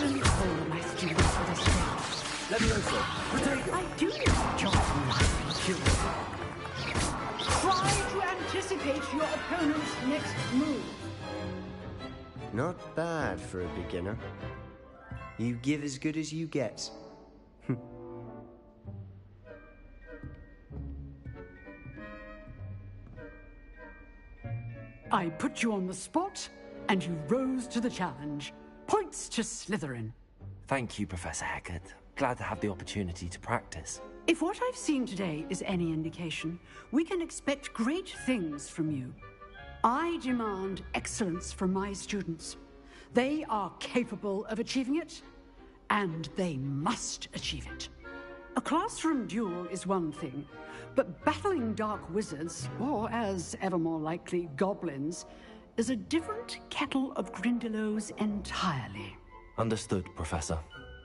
Only all of my students for this day. Levioso, Protego. I do this job like you. Try to anticipate your opponent's next move. Not bad for a beginner. You give as good as you get. I put you on the spot, and you rose to the challenge. Points to Slytherin. Thank you, Professor Hecat. Glad to have the opportunity to practice. If what I've seen today is any indication, we can expect great things from you. I demand excellence from my students. They are capable of achieving it, and they must achieve it. A classroom duel is one thing, but battling dark wizards, or as ever more likely, goblins, is a different kettle of Grindylows entirely. Understood, Professor.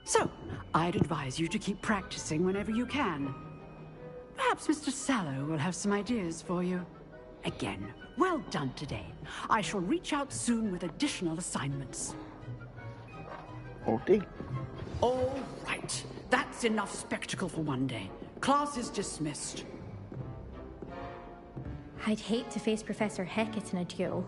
So, I'd advise you to keep practicing whenever you can. Perhaps Mr. Sallow will have some ideas for you. Again, well done today. I shall reach out soon with additional assignments. Okay. All right. That's enough spectacle for one day. Class is dismissed. I'd hate to face Professor Hecat in a duel.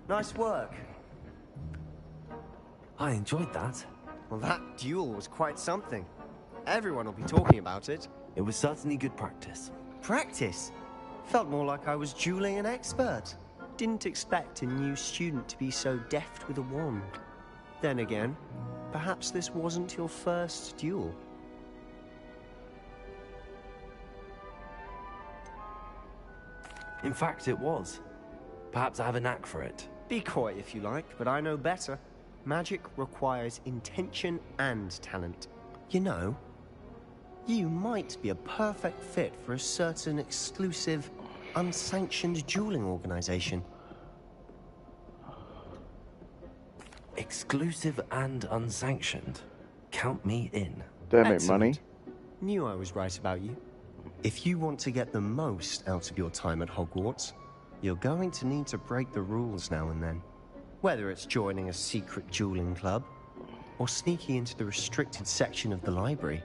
Nice work. I enjoyed that. Well, that duel was quite something. Everyone will be talking about it. It was certainly good practice. Practice? Felt more like I was dueling an expert. Didn't expect a new student to be so deft with a wand. Then again, perhaps this wasn't your first duel. In fact, it was. Perhaps I have a knack for it. Be coy if you like, but I know better. Magic requires intention and talent. You know, you might be a perfect fit for a certain exclusive, unsanctioned dueling organization. Exclusive and unsanctioned. Count me in. They make money. Knew I was right about you. If you want to get the most out of your time at Hogwarts, you're going to need to break the rules now and then. Whether it's joining a secret dueling club, or sneaking into the restricted section of the library,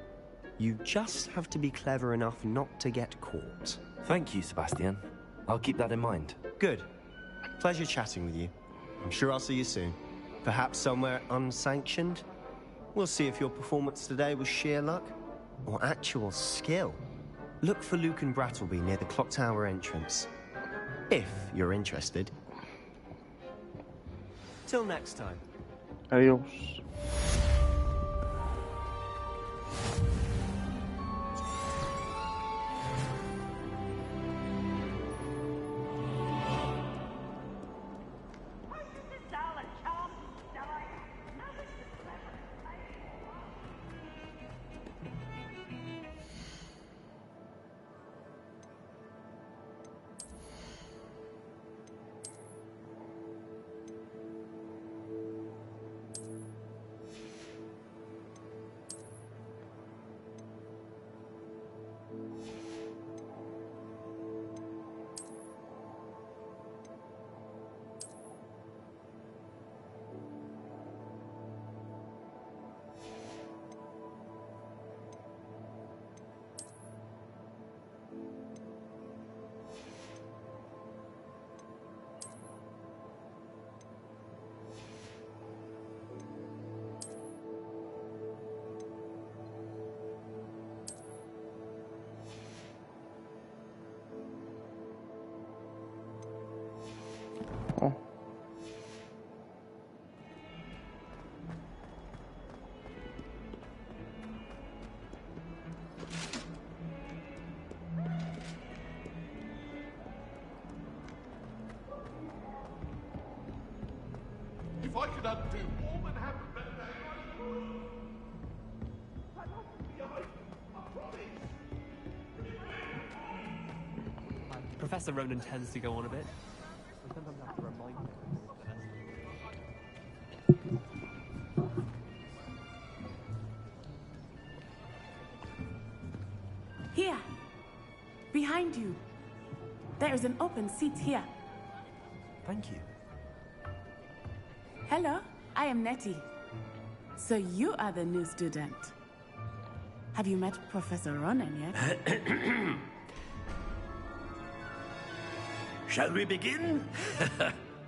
you just have to be clever enough not to get caught. Thank you, Sebastian. I'll keep that in mind. Good. Pleasure chatting with you. I'm sure I'll see you soon. Perhaps somewhere unsanctioned? We'll see if your performance today was sheer luck or actual skill. Look for Luke and Brattleby near the clock tower entrance. If you're interested. Till next time. Adios. If I could undo all that happened that day, Professor Ronan tends to go on a bit. So sometimes I have to remind him. Here! Behind you! There is an open seat here. Thank you. Hello, I am Nettie. So you are the new student. Have you met Professor Ronan yet? Shall we begin?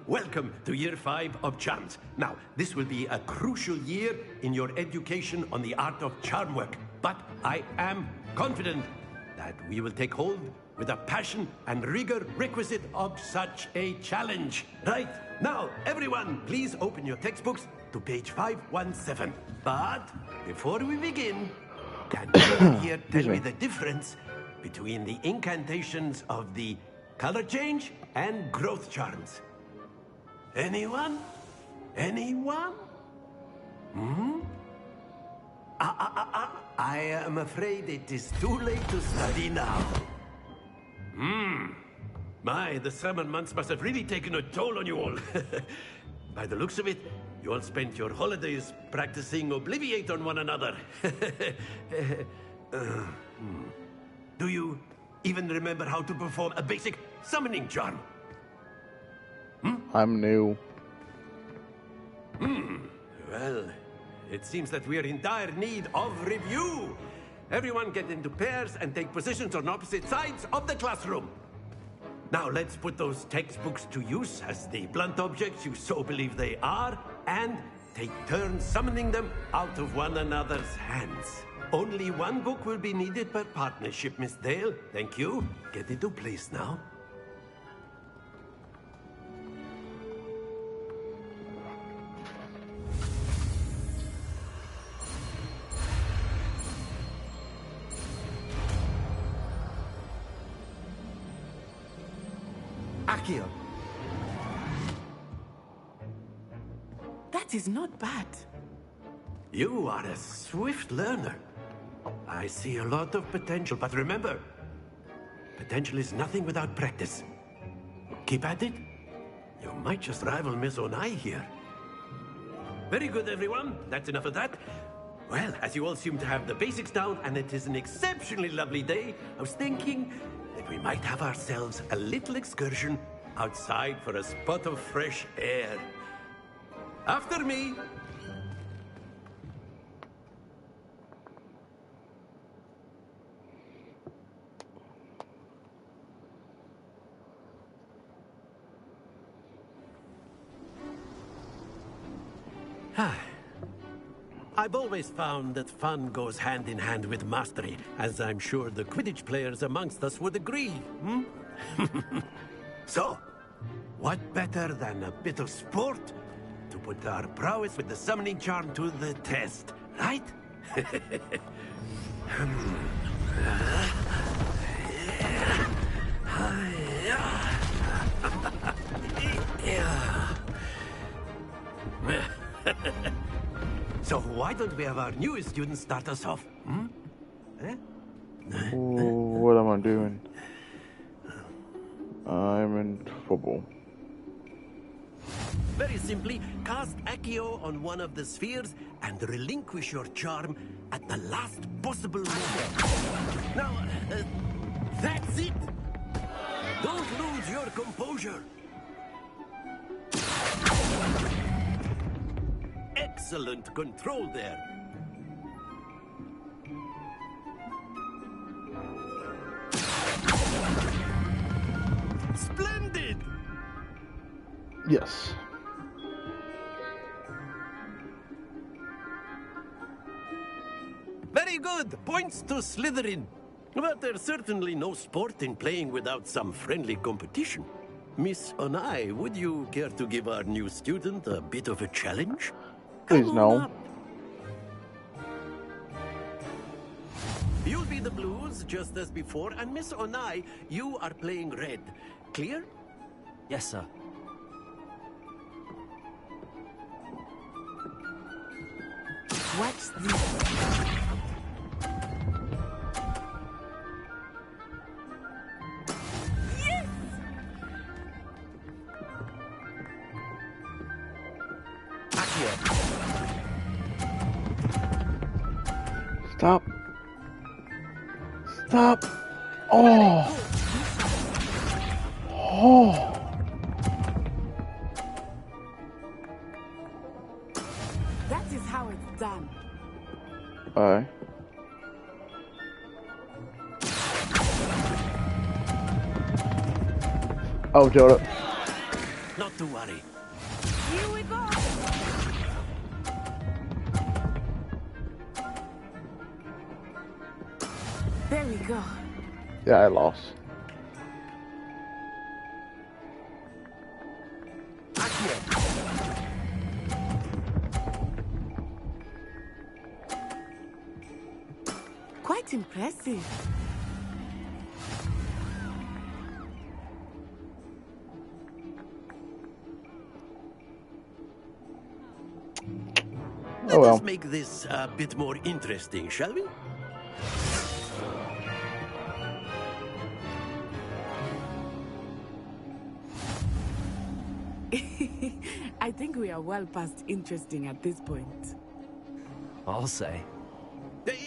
Welcome to Year 5 of Charms. Now, this will be a crucial year in your education on the art of charm work. But I am confident that we will take hold with the passion and rigor requisite of such a challenge. Right, now, everyone, please open your textbooks to page 517. But before we begin, can you here tell me the difference between the incantations of the color change and growth charms? Anyone? Anyone? Hmm? I am afraid it is too late to study now. My, the summer months must have really taken a toll on you all. By the looks of it, you all spent your holidays practicing Obliviate on one another. Do you even remember how to perform a basic summoning charm? I'm new. Well, it seems that we are in dire need of review. Everyone get into pairs and take positions on opposite sides of the classroom. Now let's put those textbooks to use as the blunt objects you so believe they are, and take turns summoning them out of one another's hands. Only one book will be needed per partnership, Miss Dale. Thank you. Get into place now. Accio! That is not bad. You are a swift learner. I see a lot of potential, but remember, potential is nothing without practice. Keep at it. You might just rival Miss Onai here. Very good, everyone. That's enough of that. Well, as you all seem to have the basics down, and it is an exceptionally lovely day, I was thinking that we might have ourselves a little excursion outside for a spot of fresh air. After me. I've always found that fun goes hand in hand with mastery, as I'm sure the Quidditch players amongst us would agree, hmm? So, what better than a bit of sport to put our prowess with the summoning charm to the test, right? So why don't we have our newest student start us off? Hmm? What am I doing? I'm in trouble. Very simply, cast Accio on one of the spheres and relinquish your charm at the last possible moment. Now, that's it! Don't lose your composure! Excellent control there. Splendid! Yes. Very good. Points to Slytherin. But there's certainly no sport in playing without some friendly competition. Miss Onai, would you care to give our new student a bit of a challenge? Please no. You'll be the blues, just as before, and Miss Onai, you are playing red. Clear? Yes, sir. What's this? Stop. Stop. Oh. Oh. That is how it's done. Alright. Oh, Joda. Not to worry. Here we go. There we go. Yeah, I lost. Quite impressive. Let us make this a bit more interesting, shall we? I think we are well past interesting at this point. I'll say.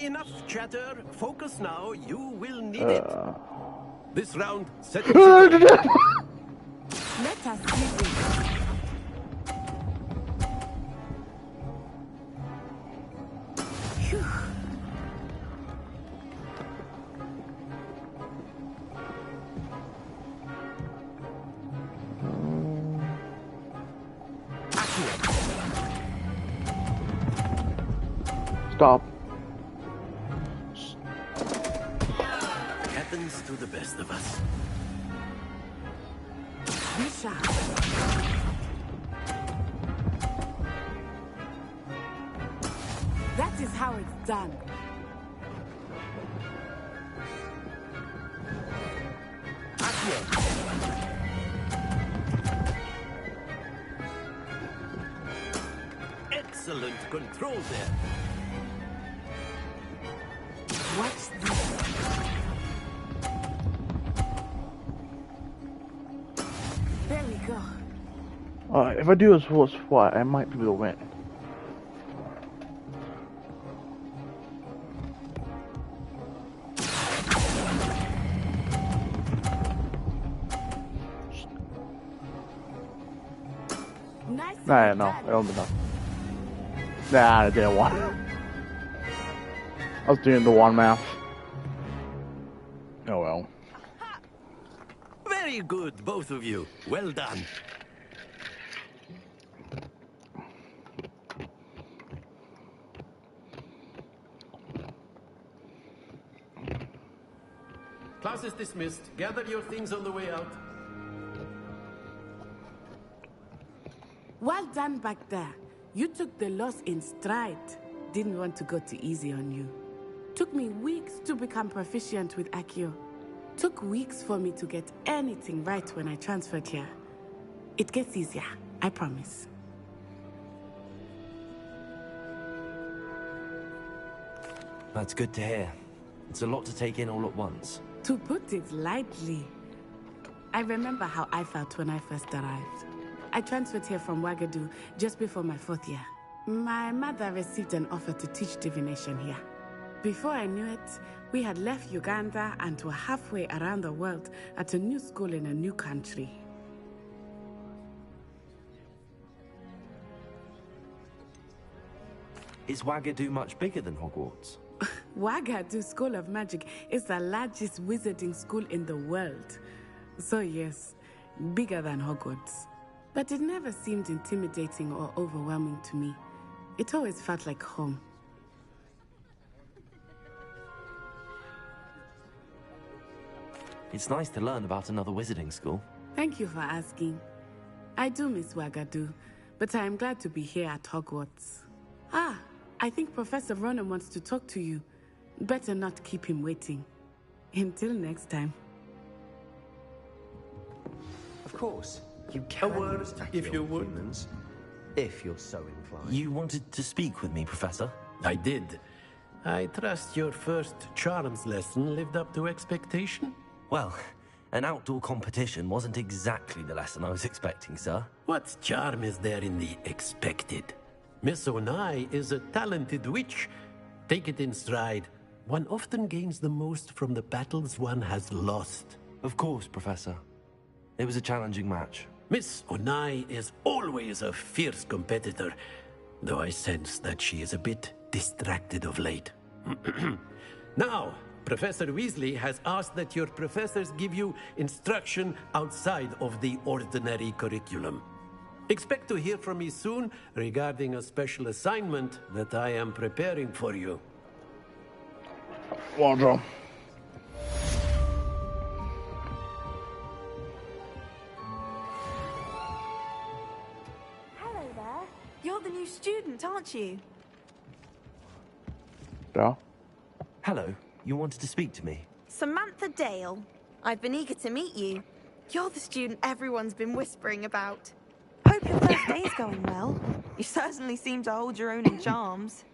Enough chatter. Focus now. You will need it. This round, set it. Let us see this. Phew. Stop. Happens to the best of us. Be sharp. That is how it's done. excellent control there. What's this? There we go. Alright, if I do this horse fight, I might be able to win. Nice. Nah, no, I don't know. Nah, I didn't want it. I was doing the one math. Oh well. Very good, both of you. Well done. Class is dismissed. Gather your things on the way out. Well done back there. You took the loss in stride. Didn't want to go too easy on you. Took me weeks to become proficient with Accio. Took weeks for me to get anything right when I transferred here. It gets easier, I promise. That's good to hear. It's a lot to take in all at once. To put it lightly, I remember how I felt when I first arrived. I transferred here from Wagadu just before my 4th year. My mother received an offer to teach divination here. Before I knew it, we had left Uganda and were halfway around the world at a new school in a new country. Is Wagadu much bigger than Hogwarts? Wagadu School of Magic is the largest wizarding school in the world. So yes, bigger than Hogwarts. But it never seemed intimidating or overwhelming to me. It always felt like home. It's nice to learn about another wizarding school. Thank you for asking. I do miss Wagadu, but I am glad to be here at Hogwarts. Ah, I think Professor Ronan wants to talk to you. Better not keep him waiting. Until next time. Of course, you can word, if you would. humans, if you're so inclined. You wanted to speak with me, Professor? I did. I trust your first charms lesson lived up to expectation? Well, an outdoor competition wasn't exactly the lesson I was expecting, sir. What charm is there in the expected? Miss Onai is a talented witch. Take it in stride. One often gains the most from the battles one has lost. Of course, Professor. It was a challenging match. Miss Onai is always a fierce competitor, though I sense that she is a bit distracted of late. Now, Professor Weasley has asked that your professors give you instruction outside of the ordinary curriculum. Expect to hear from me soon regarding a special assignment that I am preparing for you. Well done. Hello there. You're the new student, aren't you? Yeah. Hello. You wanted to speak to me? Samantha Dale. I've been eager to meet you. You're the student everyone's been whispering about. Hope your first day is going well. You certainly seem to hold your own in charms.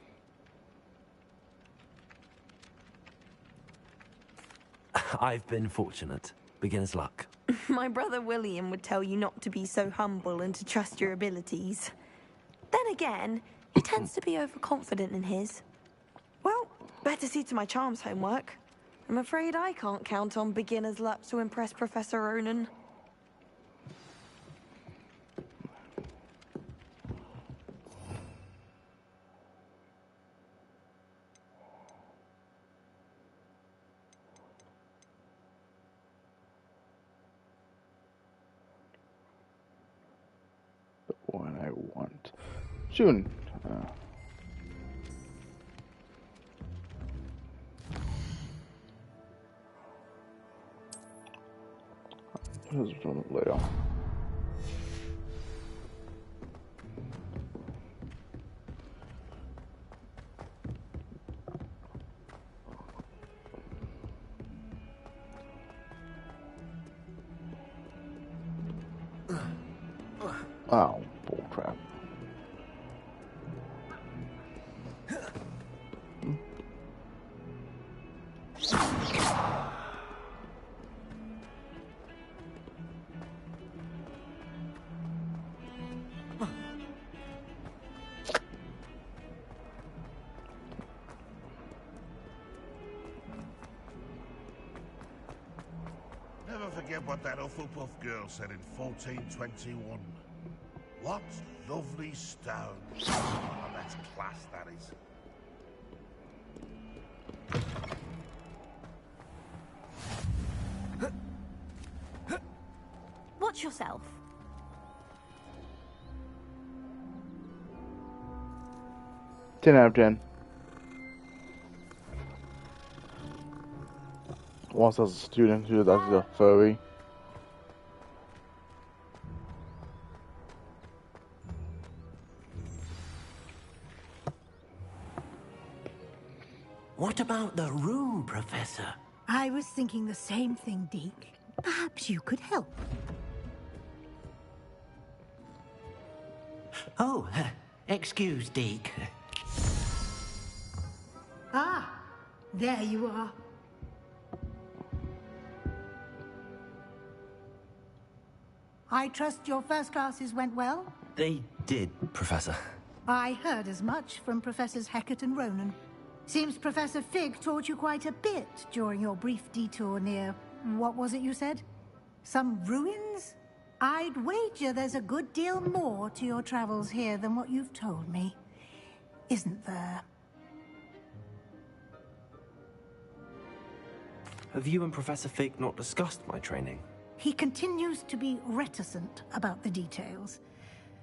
I've been fortunate. Beginner's luck. My brother William would tell you not to be so humble and to trust your abilities. Then again, he tends to be overconfident in his. Well, better see to my charms homework. I'm afraid I can't count on beginner's luck to impress Professor Ronan. The one I want. Soon. This is one later. Oh, bullcrap. forget what that Hufflepuff girl said in 1421. What lovely stones. Oh, that's class, that is. Watch yourself. 10 out of 10. Once as a student who does a furry. What about the room, Professor? I was thinking the same thing, Deke. Perhaps you could help. Oh, excuse, Deke. Ah, there you are. I trust your first classes went well? They did, Professor. I heard as much from Professors Hecat and Ronan. Seems Professor Fig taught you quite a bit during your brief detour near... what was it you said? Some ruins? I'd wager there's a good deal more to your travels here than what you've told me. Isn't there? Have you and Professor Fig not discussed my training? He continues to be reticent about the details,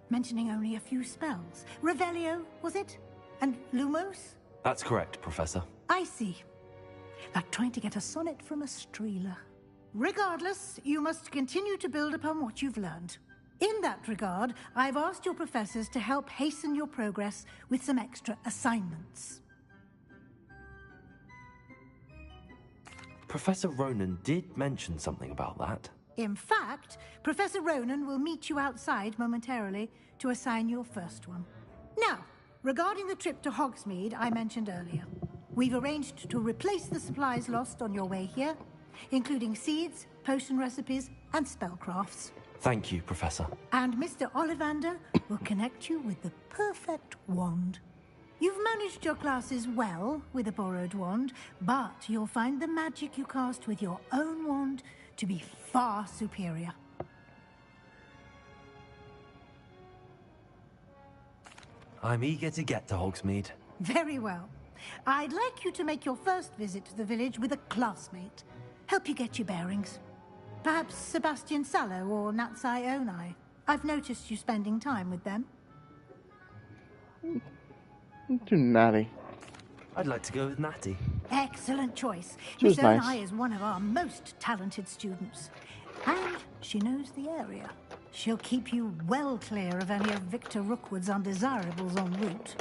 mentioning only a few spells. Revelio, was it? And Lumos? That's correct, Professor. I see. Like trying to get a sonnet from a streeler. Regardless, you must continue to build upon what you've learned. In that regard, I've asked your professors to help hasten your progress with some extra assignments. Professor Ronan did mention something about that. In fact, Professor Ronan will meet you outside momentarily to assign your first one. Now, regarding the trip to Hogsmeade I mentioned earlier, we've arranged to replace the supplies lost on your way here, including seeds, potion recipes, and spellcrafts. Thank you, Professor. And Mr. Ollivander will connect you with the perfect wand. You've managed your classes well with a borrowed wand, but you'll find the magic you cast with your own wand to be far superior. I'm eager to get to Hogsmeade. Very well. I'd like you to make your first visit to the village with a classmate. Help you get your bearings. Perhaps Sebastian Sallow or Natsai Onai. I've noticed you spending time with them. Too natty. I'd like to go with Natty. Excellent choice. She was Miss nice. Onai is one of our most talented students. And she knows the area. She'll keep you well clear of any of Victor Rookwood's undesirables en route.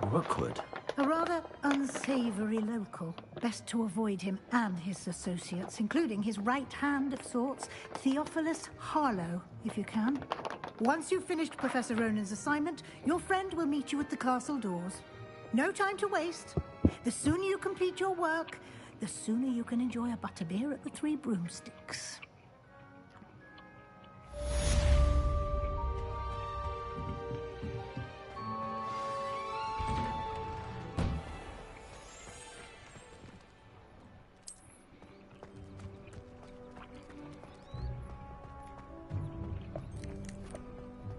Rookwood? A rather unsavory local. Best to avoid him and his associates, including his right hand of sorts, Theophilus Harlow, if you can. Once you've finished Professor Ronan's assignment, your friend will meet you at the castle doors. No time to waste. The sooner you complete your work, the sooner you can enjoy a butterbeer at the Three Broomsticks.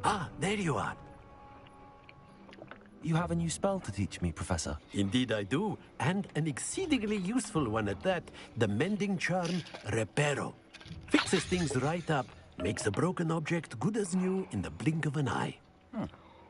Ah, there you are. You have a new spell to teach me, Professor. Indeed I do, and an exceedingly useful one at that. The mending charm, Reparo. Fixes things right up, makes a broken object good as new in the blink of an eye.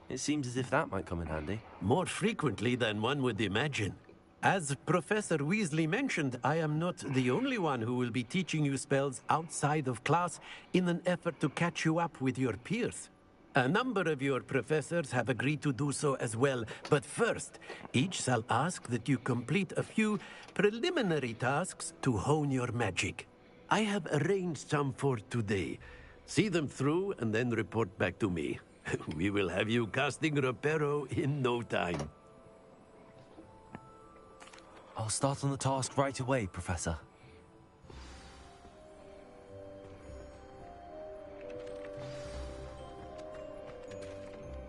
It seems as if that might come in handy. More frequently than one would imagine. As Professor Weasley mentioned, I am not the only one who will be teaching you spells outside of class in an effort to catch you up with your peers. A number of your professors have agreed to do so as well, but first, each shall ask that you complete a few preliminary tasks to hone your magic. I have arranged some for today. See them through and then report back to me. We will have you casting Reparo in no time. I'll start on the task right away, Professor.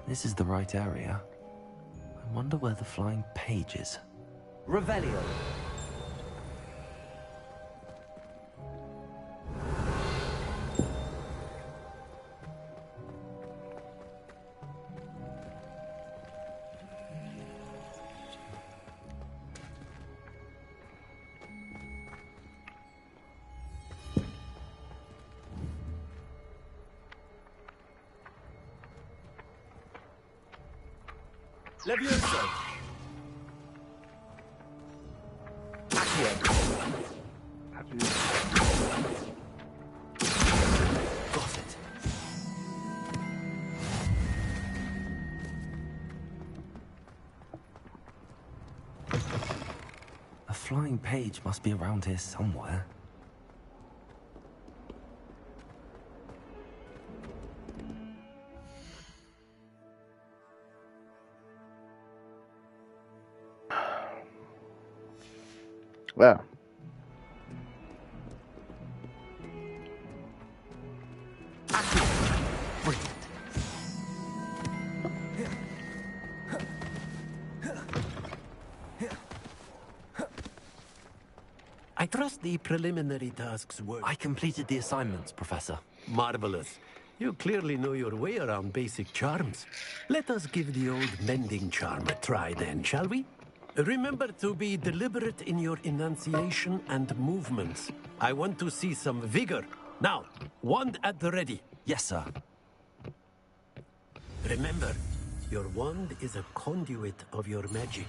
This is the right area. I wonder where the flying page is. Revelio. Levioso! Got it. A flying page must be around here somewhere. Well. I trust the preliminary tasks were... I completed the assignments, Professor. Marvelous. You clearly know your way around basic charms. Let us give the old mending charm a try then, shall we? Remember to be deliberate in your enunciation and movements. I want to see some vigor. Now, wand at the ready. Yes, sir. Remember, your wand is a conduit of your magic.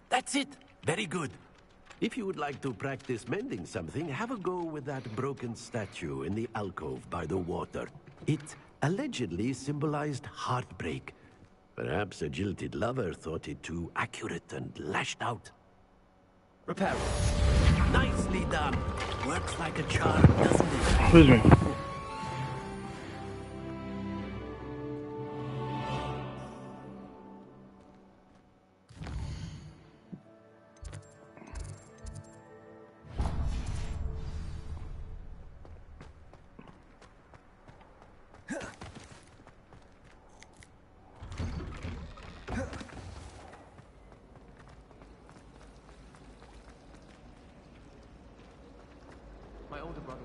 That's it. Very good. If you would like to practice mending something, have a go with that broken statue in the alcove by the water. It allegedly symbolized heartbreak. Perhaps a jilted lover thought it too accurate and lashed out. Repair. Nicely done. Works like a charm, doesn't it? Excuse me. My older brother.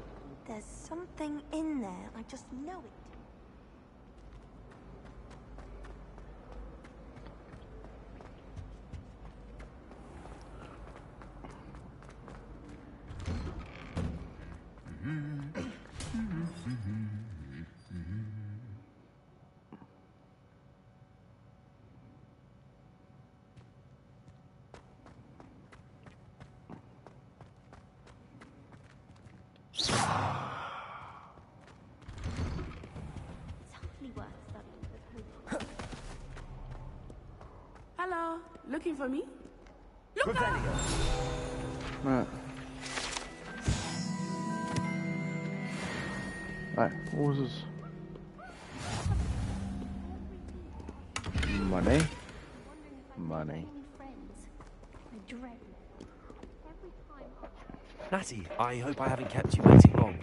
There's something in there. I just know it. Hello, looking for me? Look out! Right. Right, what was this? Money. Money. Natty, I hope I haven't kept you waiting long.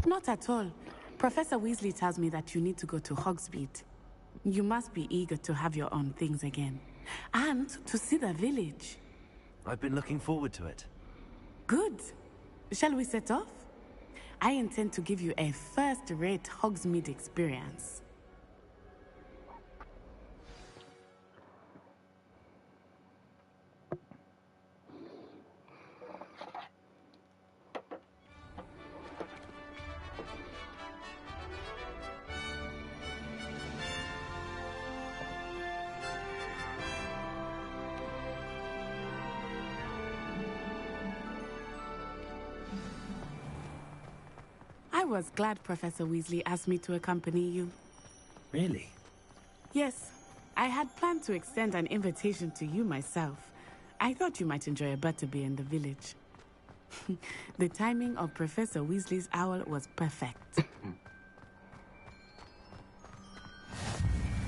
Not at all. Professor Weasley tells me that you need to go to Hogsmeade. You must be eager to have your own things again. And to see the village. I've been looking forward to it. Good. Shall we set off? I intend to give you a first-rate Hogsmeade experience. I was glad Professor Weasley asked me to accompany you. Really? Yes. I had planned to extend an invitation to you myself. I thought you might enjoy a butterbeer in the village. The timing of Professor Weasley's owl was perfect.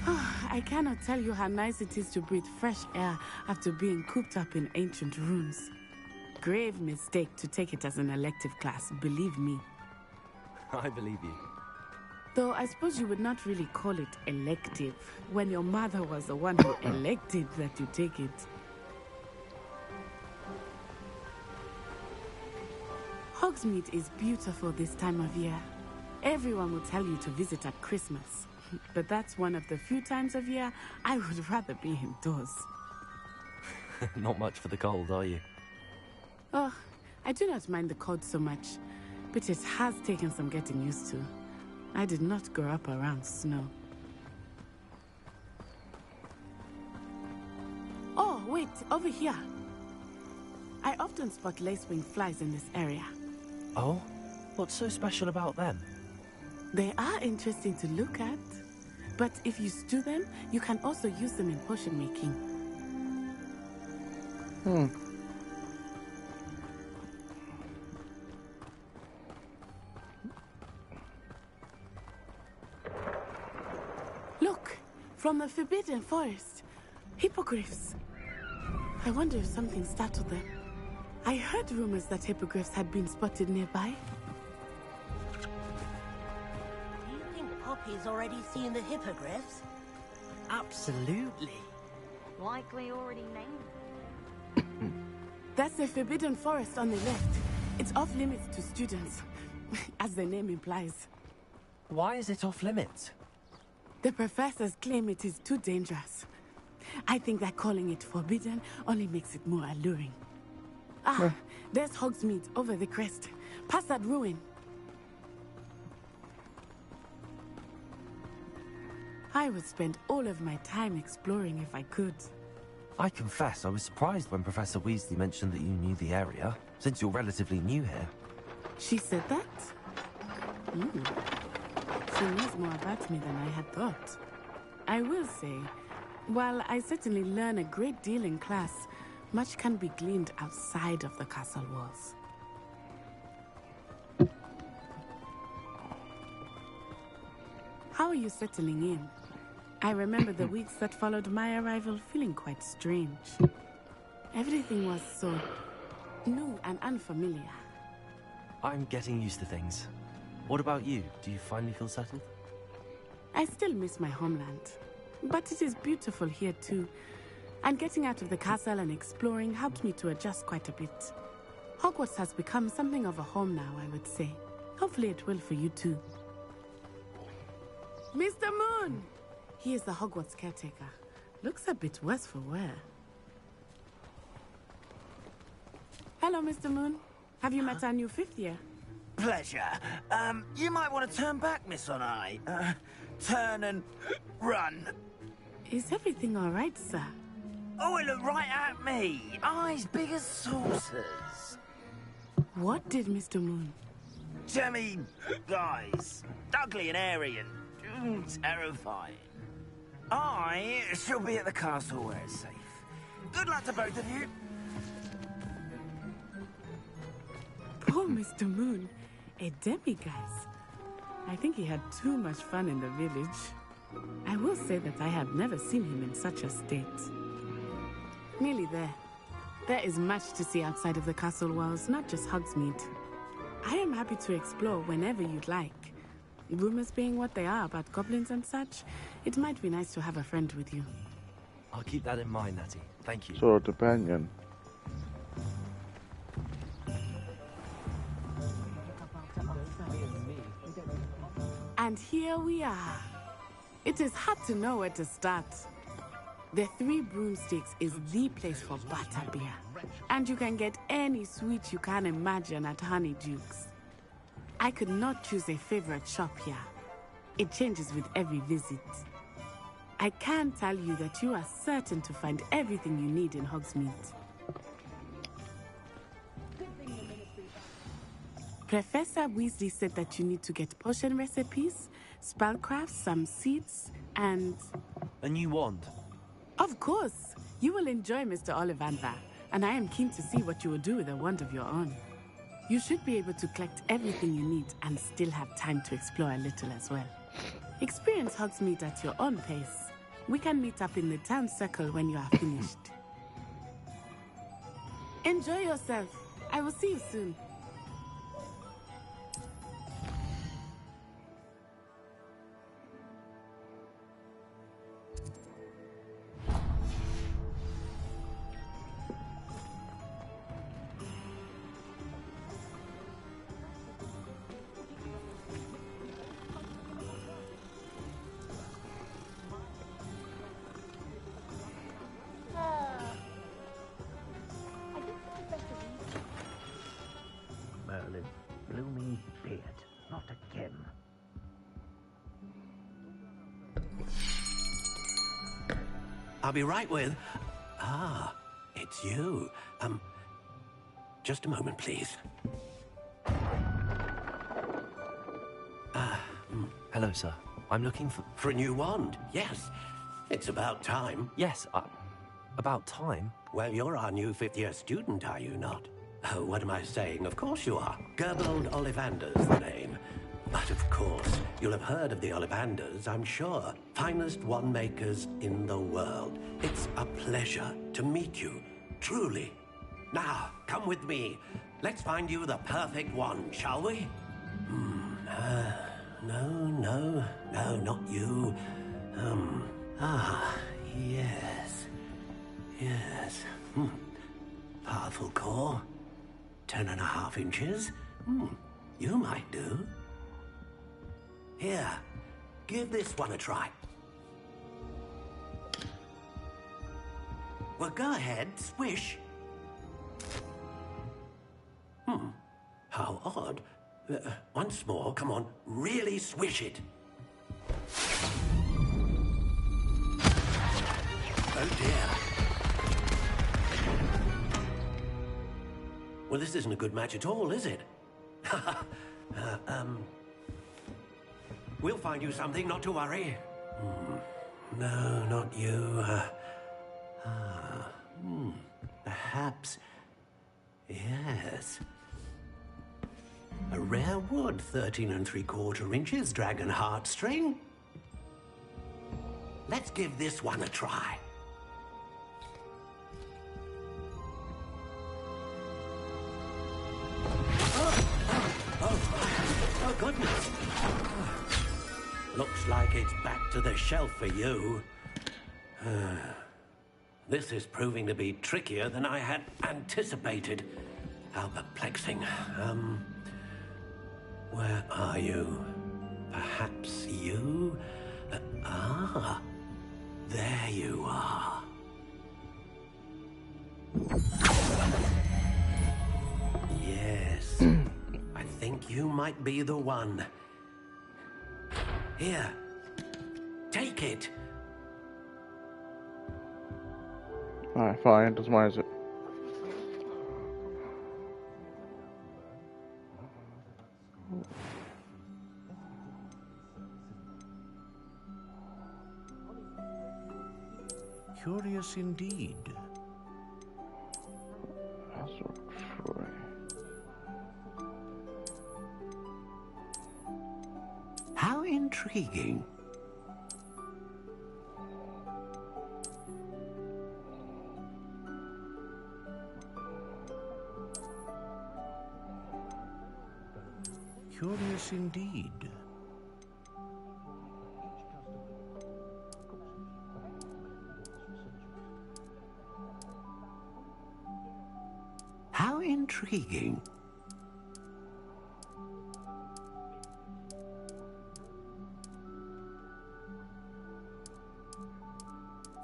I cannot tell you how nice it is to breathe fresh air after being cooped up in ancient rooms. Grave mistake to take it as an elective class, believe me. I believe you. Though I suppose you would not really call it elective when your mother was the one who elected that you take it. Hogsmeade is beautiful this time of year. Everyone will tell you to visit at Christmas. But that's one of the few times of year I would rather be indoors. Not much for the cold, are you? Oh, I do not mind the cold so much, but it has taken some getting used to. I did not grow up around snow. Oh, wait, over here. I often spot lacewing flies in this area. Oh? What's so special about them? They are interesting to look at, but if you stew them, you can also use them in potion making. Look, from the Forbidden Forest. Hippogriffs. I wonder if something startled them. I heard rumors that hippogriffs had been spotted nearby. Do you think Poppy's already seen the hippogriffs? Absolutely. Likely already named. That's the Forbidden Forest on the left. It's off limits to students, as the name implies. Why is it off limits? The professors claim it is too dangerous. I think that calling it forbidden only makes it more alluring. Ah, there's Hogsmeade over the crest. Past that ruin. I would spend all of my time exploring if I could. I confess I was surprised when Professor Weasley mentioned that you knew the area, since you're relatively new here. She said that? She knows more about me than I had thought. I will say, while I certainly learn a great deal in class, much can be gleaned outside of the castle walls. How are you settling in? I remember the weeks that followed my arrival feeling quite strange. Everything was so new and unfamiliar. I'm getting used to things. What about you? Do you finally feel settled? I still miss my homeland, but it is beautiful here too. And getting out of the castle and exploring helped me to adjust quite a bit. Hogwarts has become something of a home now, I would say. Hopefully it will for you too. Mr. Moon! He is the Hogwarts caretaker. Looks a bit worse for wear. Hello, Mr. Moon. Have you met our new 5th year? Pleasure. You might want to turn back, Miss Onai. Turn and run. Is everything all right, sir? Oh, it looked right at me. Eyes big as saucers. What did Mr. Moon? Jemmy guys. Ugly and airy and terrifying. I shall be at the castle where it's safe. Good luck to both of you. Poor Mr. Moon. A demiguise. I think he had too much fun in the village. I will say that I have never seen him in such a state. Nearly there. There is much to see outside of the castle walls, not just Hogsmeade. I am happy to explore whenever you'd like. Rumors being what they are about goblins and such, it might be nice to have a friend with you. I'll keep that in mind, Natty. Thank you. So, depending. And here we are. It is hard to know where to start. The Three Broomsticks is the place for butterbeer. And you can get any sweet you can imagine at Honeydukes. I could not choose a favorite shop here. It changes with every visit. I can tell you that you are certain to find everything you need in Hogsmeade. Professor Weasley said that you need to get potion recipes, spellcrafts, some seeds, and... A new wand? Of course! You will enjoy Mr. Ollivander, and I am keen to see what you will do with a wand of your own. You should be able to collect everything you need and still have time to explore a little as well. Experience Hogsmeade at your own pace. We can meet up in the town circle when you are finished. Enjoy yourself. I will see you soon. I'll be right with... Ah, it's you. Just a moment, please. Hello, sir. I'm looking for... For a new wand, yes. It's about time. Yes, about time? Well, you're our new fifth-year student, are you not? Oh, what am I saying? Of course you are. Gerbold Ollivander's the name. But of course, you'll have heard of the Ollivanders, I'm sure. Finest wand makers in the world. It's a pleasure to meet you, truly. Now, come with me. Let's find you the perfect wand, shall we? No, not you. Yes. Yes. Powerful core. 10.5 inches. You might do. Here, give this one a try. Well, go ahead, swish. How odd. Once more, come on, really swish it. Oh dear. Well, this isn't a good match at all, is it? We'll find you something, not to worry. No, not you. Perhaps... Yes. A rare wood, 13 3/4 inches, dragon heartstring. Let's give this one a try. Oh, goodness. Looks like it's back to the shelf for you. This is proving to be trickier than I had anticipated. How perplexing. Where are you? Perhaps you? There you are. Yes. I think you might be the one. Here. Take it. Alright, fine. Das meins. Curious indeed. How intriguing. Curious indeed. How intriguing.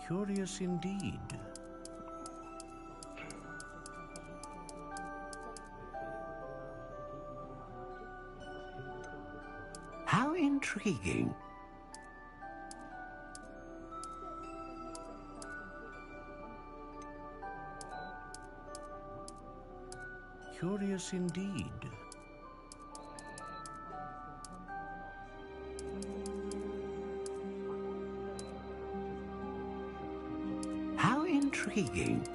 Curious indeed. How intriguing. Curious indeed. How intriguing.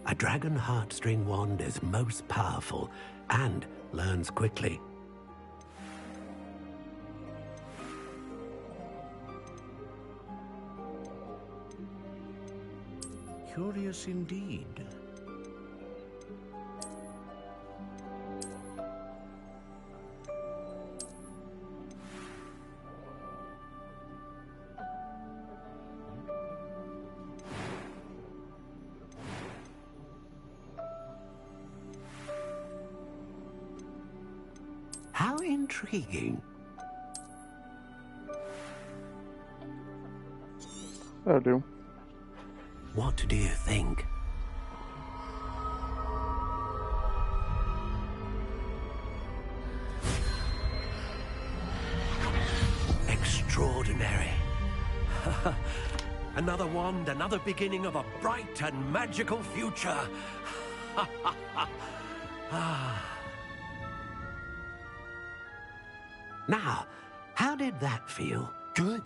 A dragon heartstring wand is most powerful and learns quickly. Curious indeed. How intriguing. I do. What do you think? Extraordinary. Another wand, another beginning of a bright and magical future. Now, how did that feel? Good.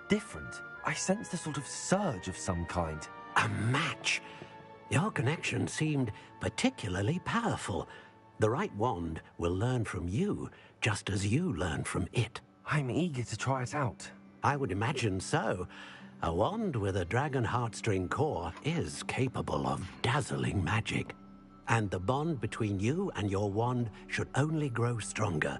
Different. I sensed a sort of surge of some kind. A match. Your connection seemed particularly powerful. The right wand will learn from you, just as you learn from it. I'm eager to try it out. I would imagine so. A wand with a dragon heartstring core is capable of dazzling magic. And the bond between you and your wand should only grow stronger.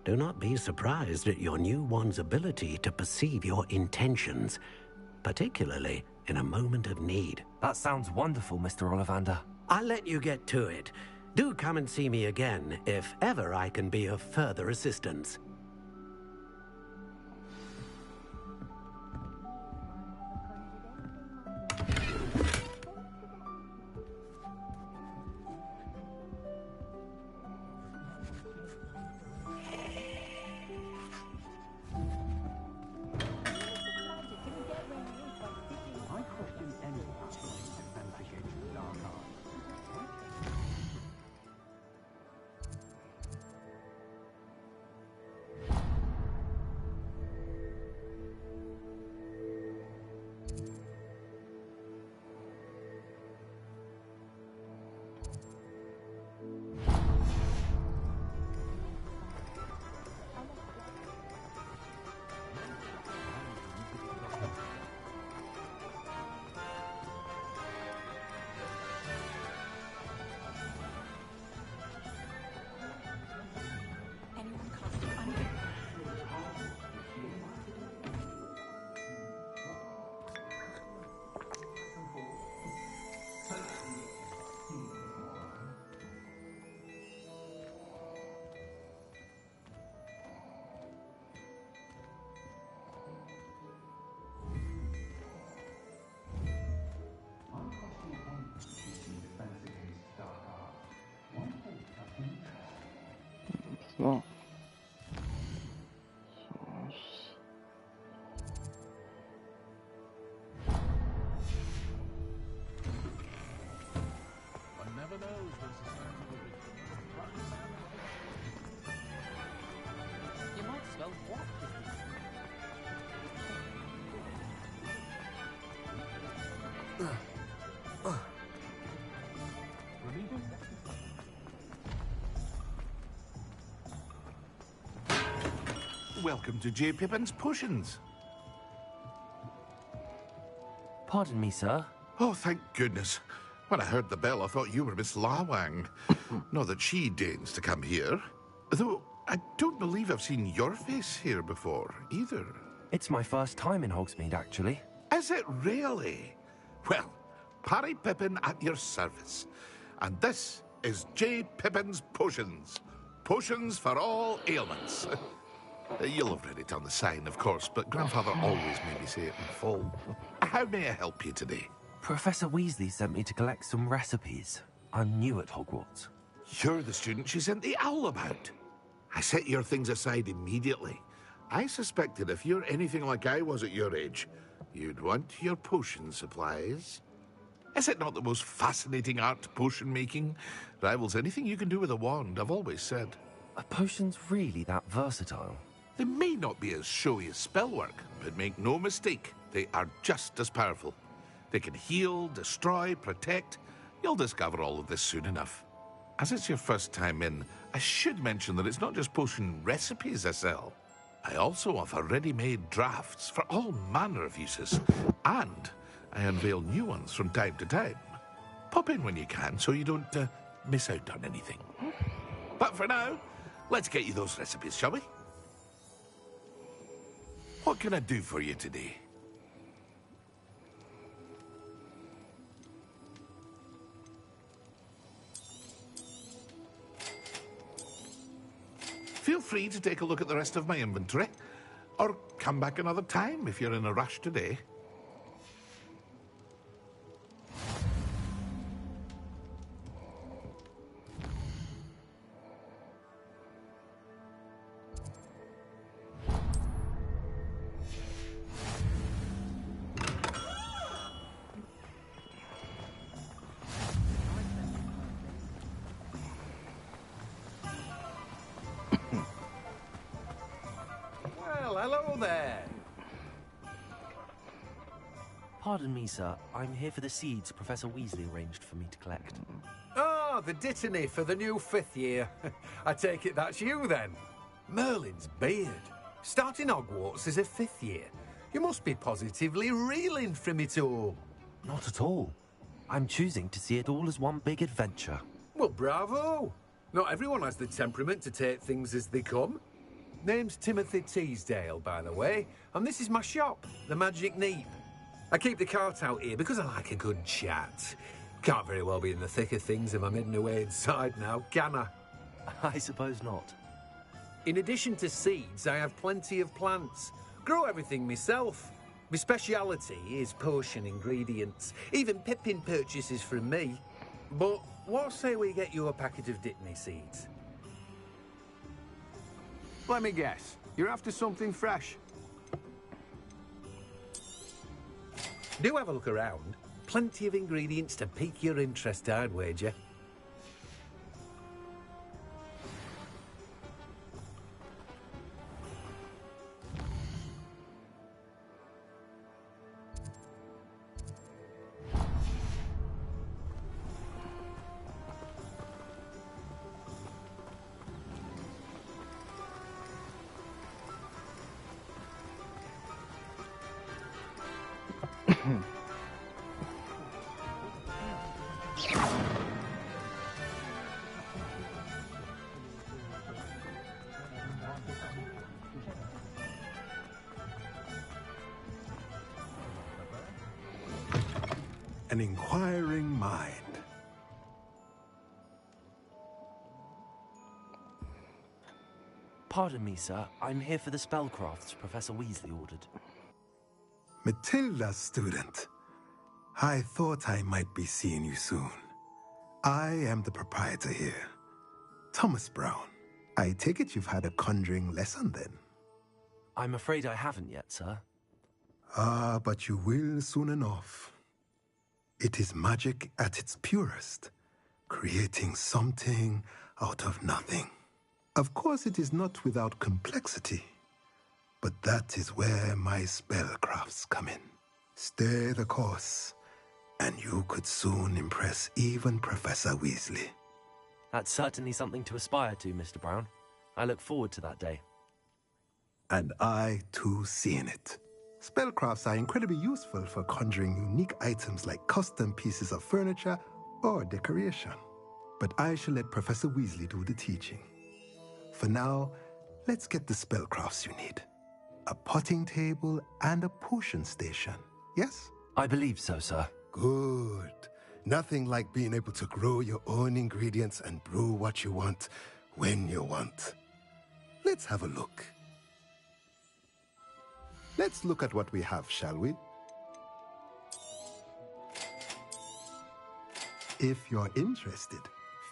Do not be surprised at your new wand's ability to perceive your intentions, particularly in a moment of need. That sounds wonderful, Mr. Ollivander. I'll let you get to it. Do come and see me again if ever I can be of further assistance. So. One never knows when society will be. You might spell what? Welcome to J. Pippin's Potions. Pardon me, sir. Oh, thank goodness. When I heard the bell, I thought you were Miss Lawang. Not that she deigns to come here. Though, I don't believe I've seen your face here before, either. It's my first time in Hogsmeade, actually. Is it really? Well, Parry Pippin at your service. And this is J. Pippin's Potions. Potions for all ailments. You'll have read it on the sign, of course, but Grandfather always made me say it in full. How may I help you today? Professor Weasley sent me to collect some recipes. I'm new at Hogwarts. You're the student she sent the owl about. I set your things aside immediately. I suspected if you're anything like I was at your age, you'd want your potion supplies. Is it not the most fascinating art, potion making? Rivals anything you can do with a wand, I've always said. Are potions really that versatile? They may not be as showy as spellwork, but make no mistake, they are just as powerful. They can heal, destroy, protect. You'll discover all of this soon enough. As it's your first time in, I should mention that it's not just potion recipes I sell. I also offer ready-made drafts for all manner of uses, and I unveil new ones from time to time. Pop in when you can so you don't miss out on anything. But for now, let's get you those recipes, shall we? What can I do for you today? Feel free to take a look at the rest of my inventory, or come back another time if you're in a rush today. Well, hello there. Pardon me, sir. I'm here for the seeds Professor Weasley arranged for me to collect. Oh, the dittany for the new 5th year. I take it that's you, then. Merlin's beard. Starting Hogwarts as a 5th year. You must be positively reeling from it all. Not at all. I'm choosing to see it all as one big adventure. Well, bravo. Not everyone has the temperament to take things as they come. Name's Timothy Teasdale, by the way, and this is my shop, the Magic Neep. I keep the cart out here because I like a good chat. Can't very well be in the thick of things if I'm hidden away inside now, can I? I suppose not. In addition to seeds, I have plenty of plants. Grow everything myself. My speciality is potion ingredients. Even Pippin purchases from me. But what say we get you a packet of Dittany seeds? Let me guess. You're after something fresh. Do have a look around. Plenty of ingredients to pique your interest, I'd wager. An inquiring mind. Pardon me, sir. I'm here for the spellcrafts Professor Weasley ordered. Matilda's student. I thought I might be seeing you soon. I am the proprietor here, Thomas Brown. I take it you've had a conjuring lesson then? I'm afraid I haven't yet, sir. Ah, but you will soon enough. It is magic at its purest, creating something out of nothing. Of course, it is not without complexity, but that is where my spellcrafts come in. Stay the course, and you could soon impress even Professor Weasley. That's certainly something to aspire to, Mr. Brown. I look forward to that day. And I, too, see in it. Spellcrafts are incredibly useful for conjuring unique items like custom pieces of furniture or decoration. But I shall let Professor Weasley do the teaching. For now, let's get the spellcrafts you need. A potting table and a potion station, yes? I believe so, sir. Good. Nothing like being able to grow your own ingredients and brew what you want when you want. Let's have a look. Let's look at what we have, shall we? If you're interested,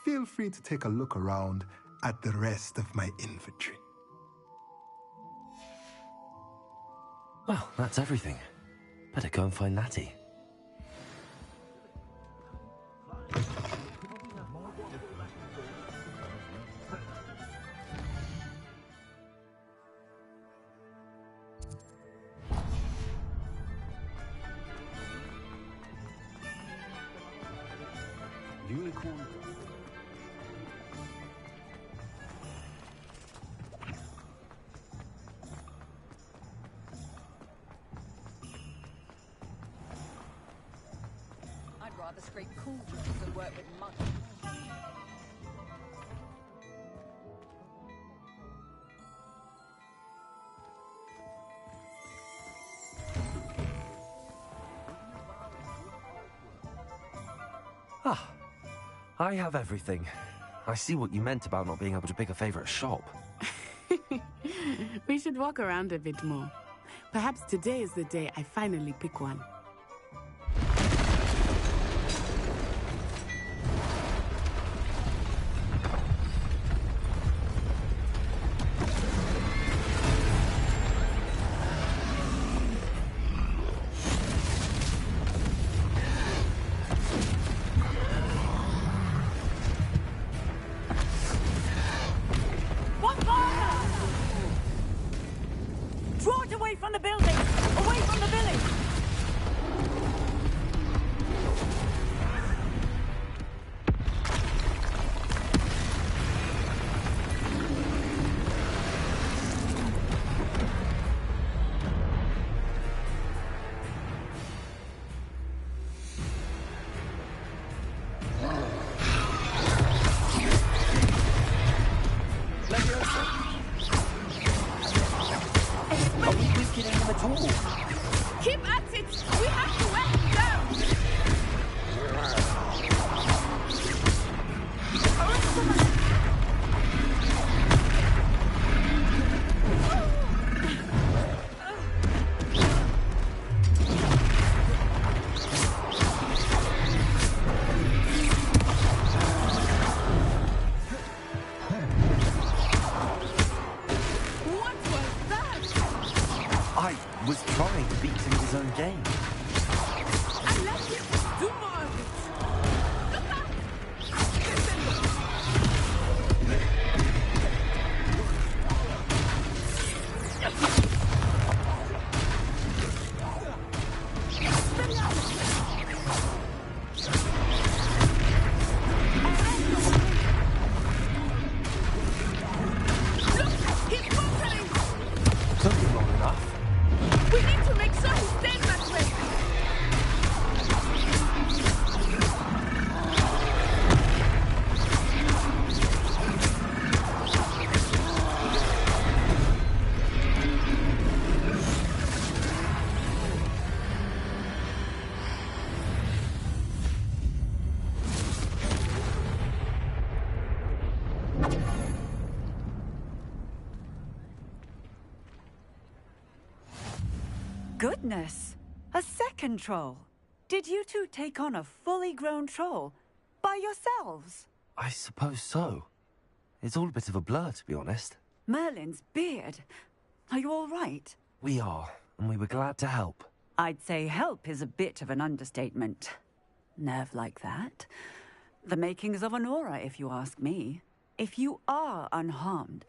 feel free to take a look around at the rest of my inventory. Well, that's everything. Better go and find Natty. Unicorn. I'd rather scrape cauldrons than work with mud. Ah, I have everything. I see what you meant about not being able to pick a favorite shop. We should walk around a bit more. Perhaps today is the day I finally pick one. Draw it away from the building! Away from the village! Keep at it! We have to wear him down! What was that? I was trying to beat him in his own game. I left him to do more of it. Look out! Look! He's faltering! Took him long enough. We need to make sure he stays that way. Goodness! A second troll! Did you two take on a fully grown troll? By yourselves? I suppose so. It's all a bit of a blur, to be honest. Merlin's beard. Are you all right? We are, and we were glad to help. I'd say help is a bit of an understatement. Nerve like that. The makings of an aura, if you ask me. If you are unharmed,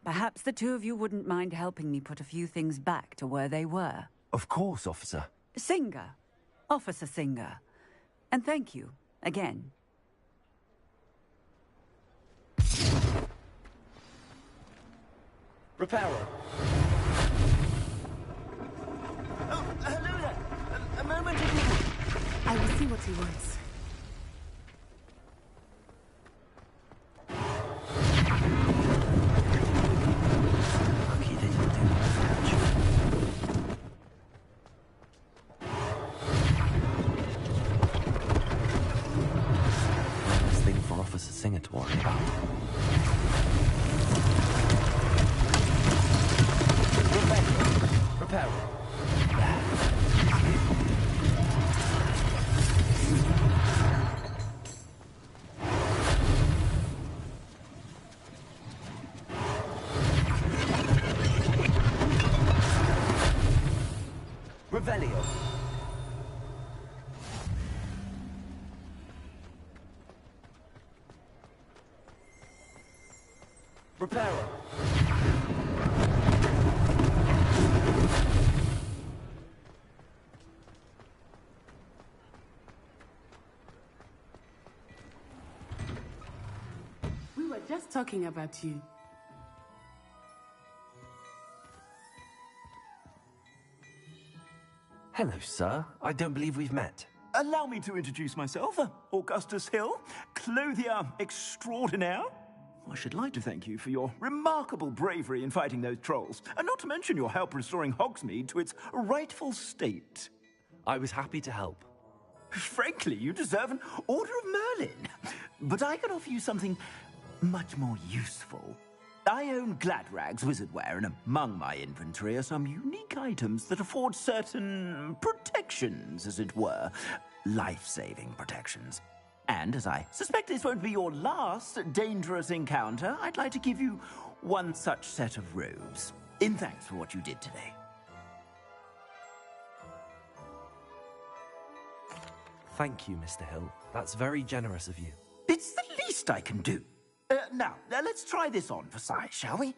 perhaps the two of you wouldn't mind helping me put a few things back to where they were. Of course, officer. Singer. Officer Singer. And thank you, again. Reparo. Oh, hello there. A moment. I will see what he wants. Lucky they didn't do much. This thing for Officer Singer to worry about. Reparo. Revelio. Reparo. We were just talking about you. Hello, sir. I don't believe we've met. Allow me to introduce myself, Augustus Hill, clothier extraordinaire. I should like to thank you for your remarkable bravery in fighting those trolls, and not to mention your help restoring Hogsmeade to its rightful state. I was happy to help. Frankly, you deserve an Order of Merlin. But I can offer you something much more useful. I own Gladrag's wizardwear, and among my inventory are some unique items that afford certain protections, as it were. Life-saving protections. And as I suspect this won't be your last dangerous encounter, I'd like to give you one such set of robes, in thanks for what you did today. Thank you, Mr. Hill. That's very generous of you. It's the least I can do. Now, let's try this on for size, shall we?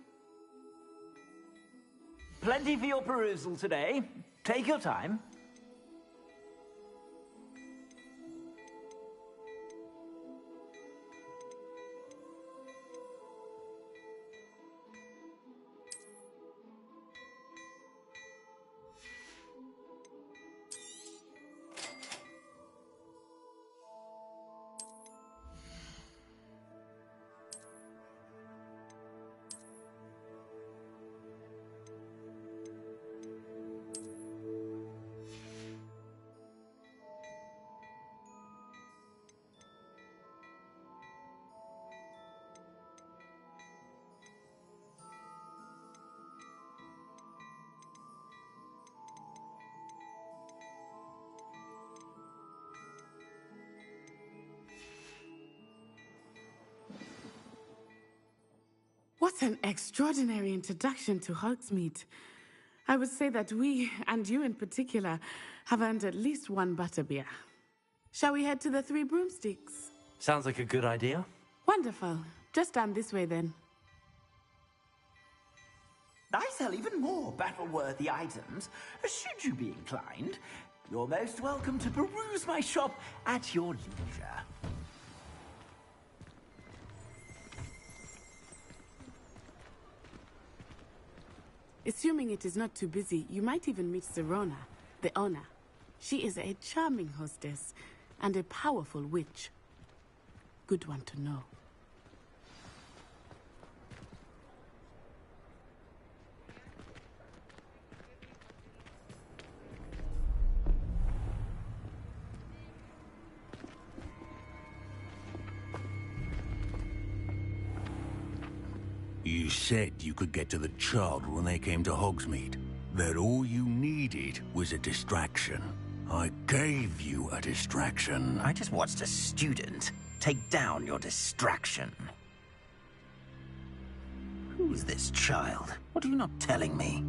Plenty for your perusal today. Take your time. What an extraordinary introduction to Hogsmeade. I would say that we, and you in particular, have earned at least one butterbeer. Shall we head to the Three Broomsticks? Sounds like a good idea. Wonderful. Just down this way then. I sell even more battle-worthy items. Should you be inclined, you're most welcome to peruse my shop at your leisure. Assuming it is not too busy, you might even meet Sirona, the owner. She is a charming hostess and a powerful witch. Good one to know. You said you could get to the child when they came to Hogsmeade. That all you needed was a distraction. I gave you a distraction. I just watched a student take down your distraction. Who's this child? What are you not telling me?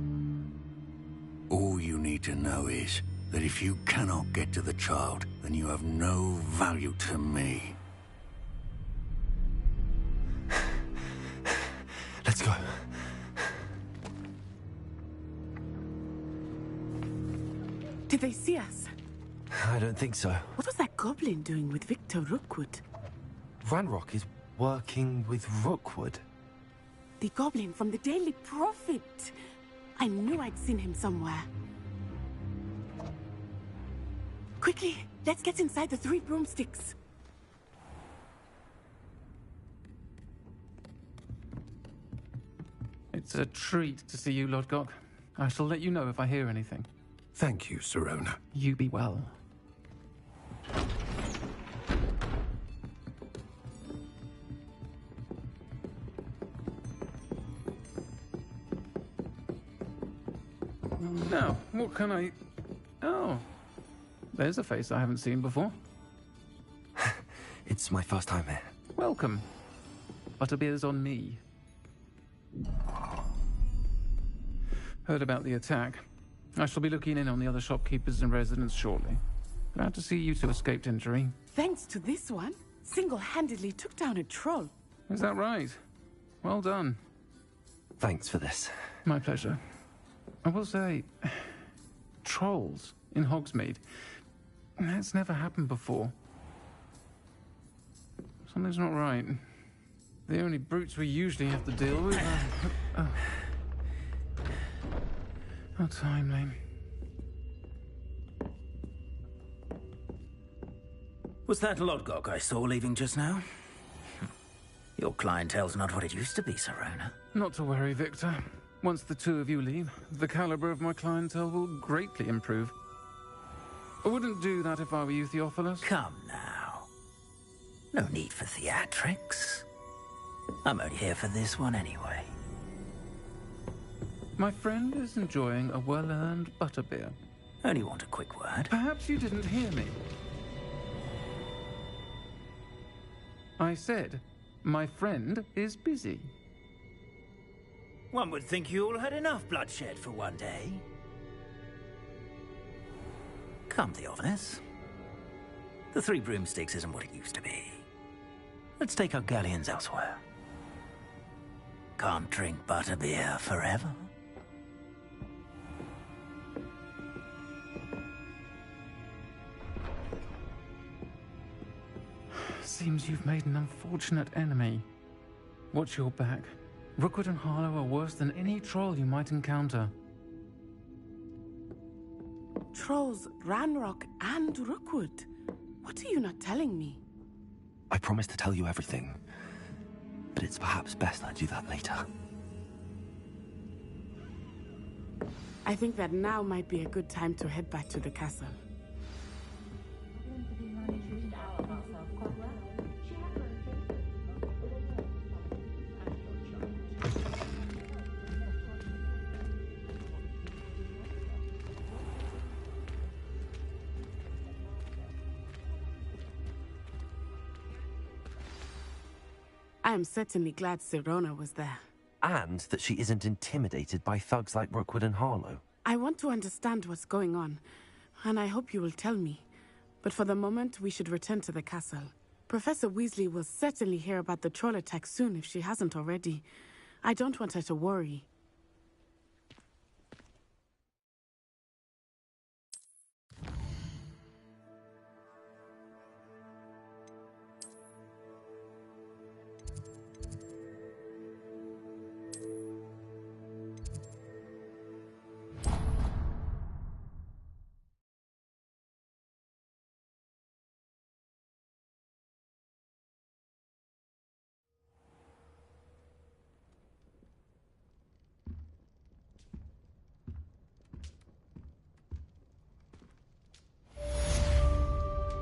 All you need to know is that if you cannot get to the child, then you have no value to me. Let's go. Did they see us? I don't think so. What was that goblin doing with Victor Rookwood? Ranrock is working with Rookwood. The goblin from the Daily Prophet. I knew I'd seen him somewhere. Quickly, let's get inside the Three Broomsticks. It's a treat to see you, Lodgok. I shall let you know if I hear anything. Thank you, Sirona. You be well. Now, what can I... Oh, there's a face I haven't seen before. It's my first time here. Welcome. Butterbeer's on me. Heard about the attack. I shall be looking in on the other shopkeepers and residents shortly. Glad to see you two escaped injury. Thanks to this one, single-handedly took down a troll. Is that right? Well done. Thanks for this. My pleasure. I will say, trolls in Hogsmeade. That's never happened before. Something's not right. The only brutes we usually have to deal with are... How timely. Was that Lodgok I saw leaving just now? Your clientele's not what it used to be, Sirona. Not to worry, Victor. Once the two of you leave, the caliber of my clientele will greatly improve. I wouldn't do that if I were you, Theophilus. Come now. No need for theatrics. I'm only here for this one anyway. My friend is enjoying a well-earned butterbeer. Only want a quick word. Perhaps you didn't hear me. I said, my friend is busy. One would think you all had enough bloodshed for one day. Come, Theophilus. The Three Broomsticks isn't what it used to be. Let's take our galleons elsewhere. Can't drink butterbeer forever. Seems you've made an unfortunate enemy. Watch your back. Rookwood and Harlow are worse than any troll you might encounter. Trolls, Ranrock, and Rookwood. What are you not telling me? I promised to tell you everything, but it's perhaps best I do that later. I think that now might be a good time to head back to the castle. I am certainly glad Sirona was there. And that she isn't intimidated by thugs like Rookwood and Harlow. I want to understand what's going on, and I hope you will tell me. But for the moment, we should return to the castle. Professor Weasley will certainly hear about the troll attack soon if she hasn't already. I don't want her to worry.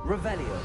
Revelio.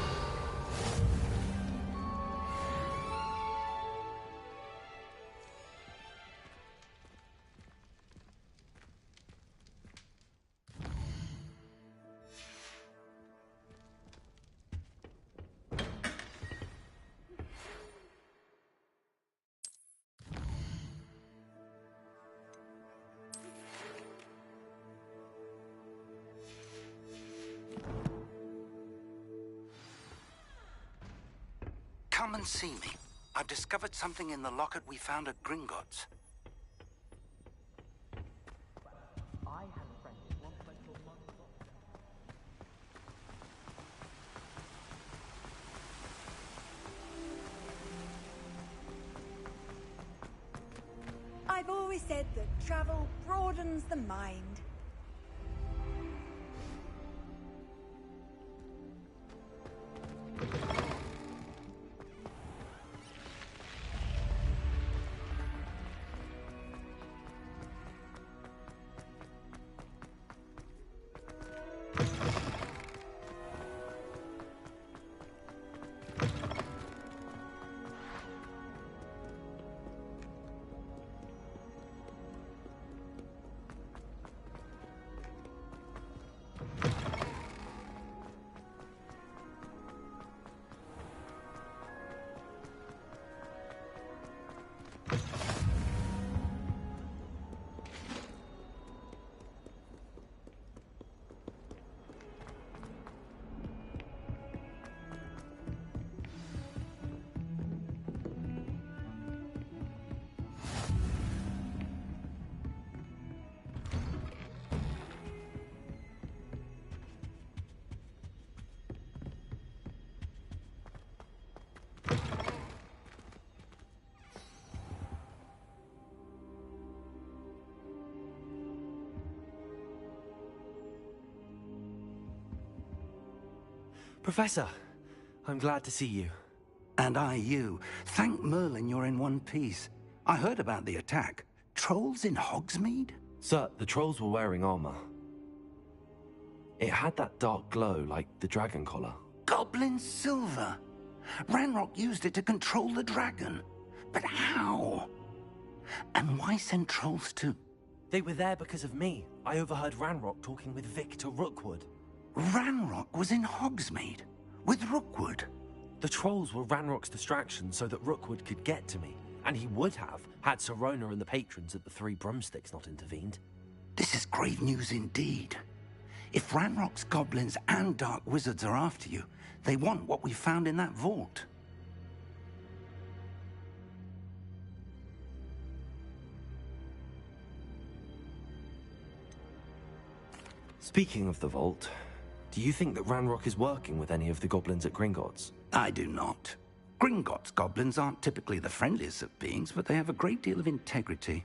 Come and see me. I've discovered something in the locket we found at Gringotts. I've always said that travel broadens the mind. Professor, I'm glad to see you. And I you. Thank Merlin you're in one piece. I heard about the attack. Trolls in Hogsmeade? Sir, the trolls were wearing armor. It had that dark glow like the dragon collar. Goblin silver. Ranrock used it to control the dragon. But how? And why send trolls to... They were there because of me. I overheard Ranrock talking with Victor Rookwood. Ranrock was in Hogsmeade? With Rookwood? The trolls were Ranrock's distraction so that Rookwood could get to me. And he would have, had Sirona and the patrons at the Three Broomsticks not intervened. This is grave news indeed. If Ranrock's goblins and dark wizards are after you, they want what we found in that vault. Speaking of the vault, do you think that Ranrock is working with any of the goblins at Gringotts? I do not. Gringotts goblins aren't typically the friendliest of beings, but they have a great deal of integrity.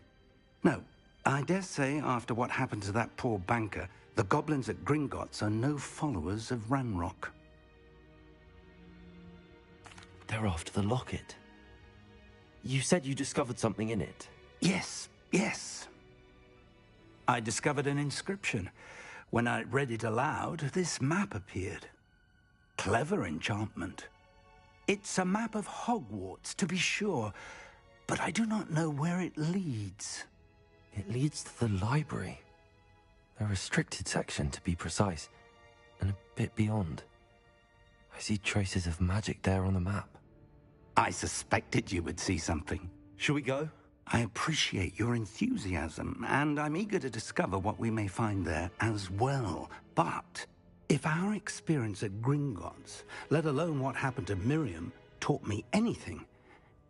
No, I dare say after what happened to that poor banker, the goblins at Gringotts are no followers of Ranrock. They're after the locket. You said you discovered something in it. Yes, yes. I discovered an inscription. When I read it aloud, this map appeared. Clever enchantment. It's a map of Hogwarts, to be sure, but I do not know where it leads. It leads to the library. A restricted section, to be precise, and a bit beyond. I see traces of magic there on the map. I suspected you would see something. Shall we go? I appreciate your enthusiasm, and I'm eager to discover what we may find there as well. But if our experience at Gringotts, let alone what happened to Miriam, taught me anything,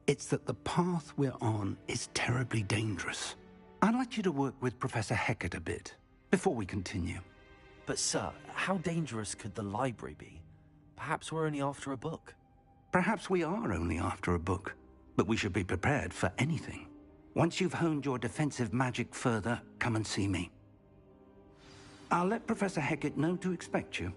it's that the path we're on is terribly dangerous. I'd like you to work with Professor Hecat a bit before we continue. But sir, how dangerous could the library be? Perhaps we're only after a book. Perhaps we are only after a book, but we should be prepared for anything. Once you've honed your defensive magic further, come and see me. I'll let Professor Hecat know to expect you.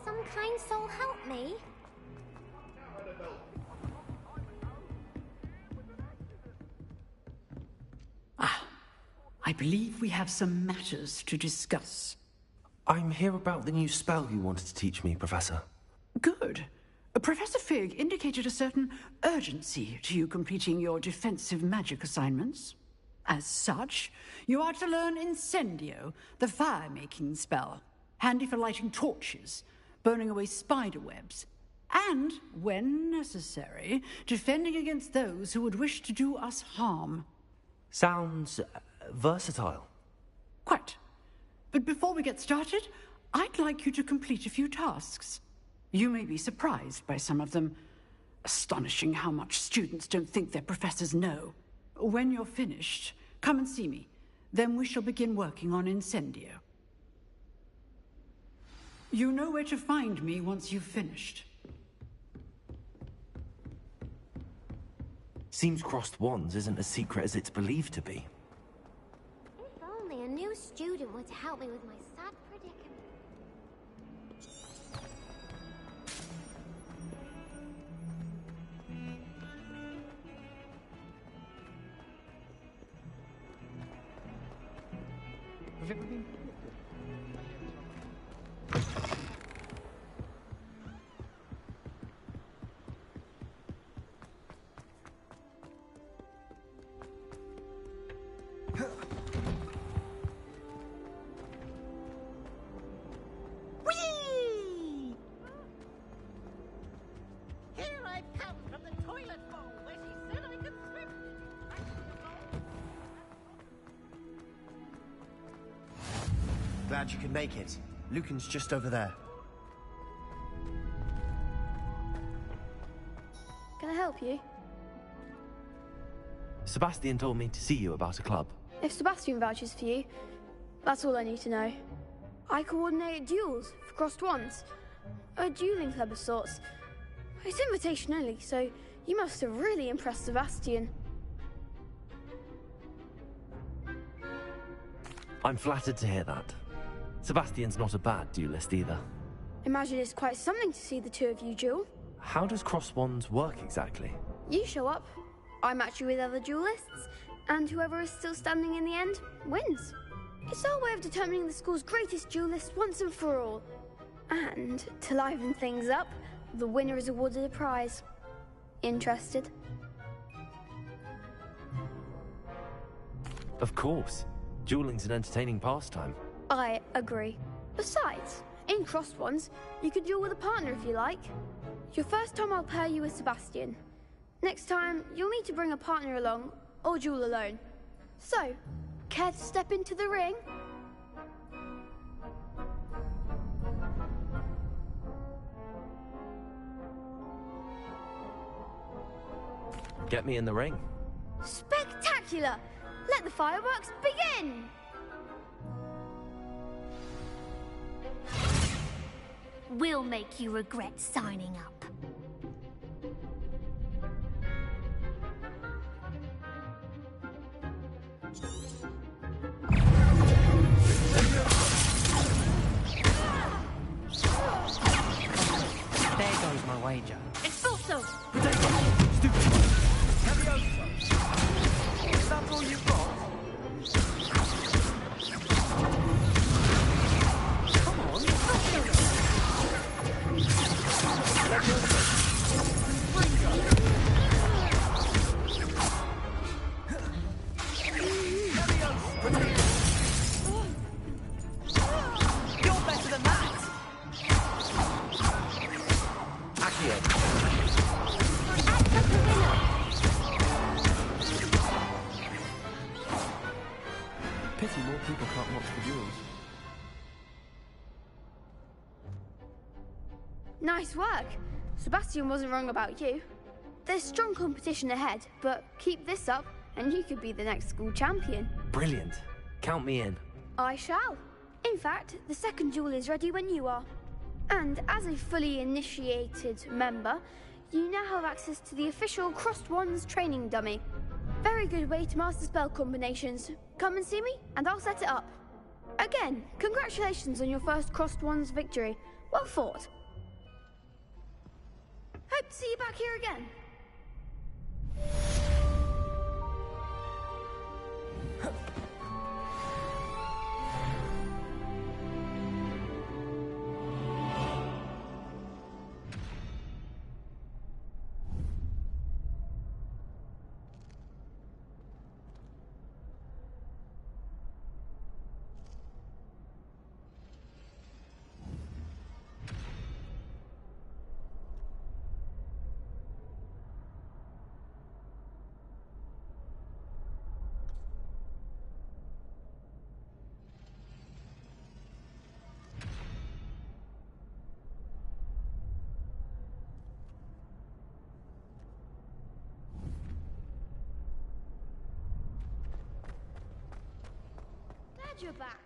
Some kind soul help me? I believe we have some matters to discuss. I'm here about the new spell you wanted to teach me, Professor. Good. Professor Fig indicated a certain urgency to you completing your defensive magic assignments. As such, you are to learn Incendio, the fire-making spell, handy for lighting torches, burning away spider webs, and, when necessary, defending against those who would wish to do us harm. Sounds versatile. Quite. But before we get started, I'd like you to complete a few tasks. You may be surprised by some of them. Astonishing how much students don't think their professors know. When you're finished, come and see me. Then we shall begin working on Incendio. You know where to find me once you've finished. Seems crossed wands isn't as secret as it's believed to be. If only a new student were to help me with my sad predicament. Have you ever been? Glad you could make it. Lucan's just over there. Can I help you? Sebastian told me to see you about a club. If Sebastian vouches for you, that's all I need to know. I coordinate duels for crossed wands. A dueling club of sorts. It's invitation only, so you must have really impressed Sebastian. I'm flattered to hear that. Sebastian's not a bad duelist either. Imagine it's quite something to see the two of you duel. How does cross wands work exactly? You show up, I match you with other duelists, and whoever is still standing in the end wins. It's our way of determining the school's greatest duelist once and for all. And to liven things up, the winner is awarded a prize. Interested? Of course. Dueling's an entertaining pastime. I agree. Besides, in crossed ones, you could duel with a partner if you like. Your first time I'll pair you with Sebastian. Next time, you'll need to bring a partner along, or duel alone. So, care to step into the ring? Get me in the ring. Spectacular! Let the fireworks begin! We'll make you regret signing up. There goes my wager. It's also! Is that all you've got? Come on. You're better than that! Pity more people can't watch the duels. Nice work. Sebastian wasn't wrong about you. There's strong competition ahead, but keep this up and you could be the next school champion. Brilliant. Count me in. I shall. In fact, the second duel is ready when you are. And as a fully initiated member, you now have access to the official Crossed Wands training dummy. Very good way to master spell combinations. Come and see me, and I'll set it up. Again, congratulations on your first Crossed Wands victory. Well fought. Hope to see you back here again. Glad you're back.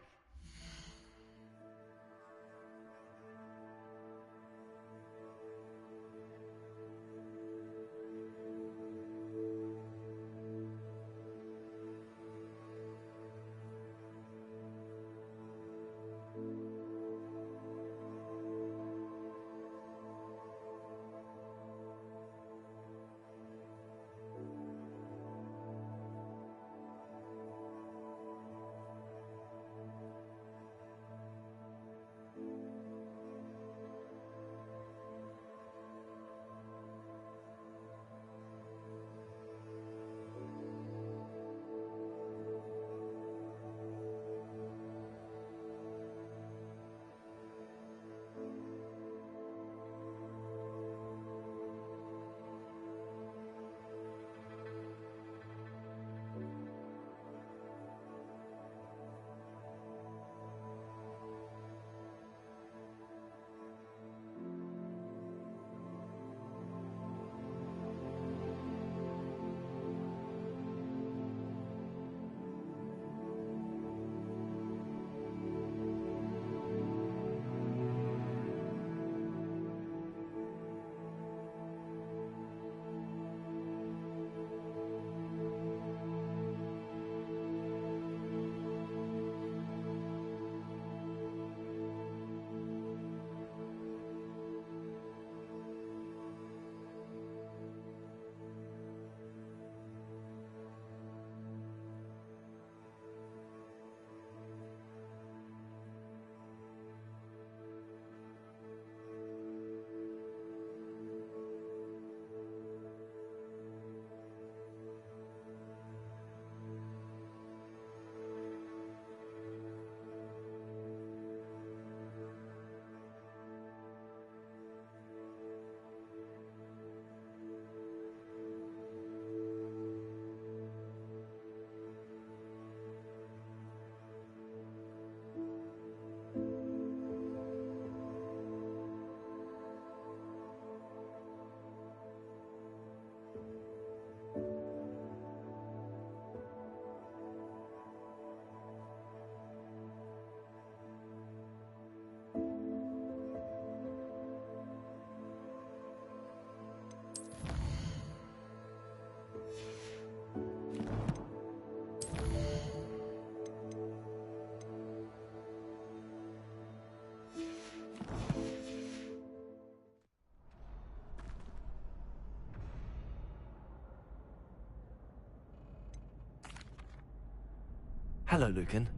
Hello, Lucan.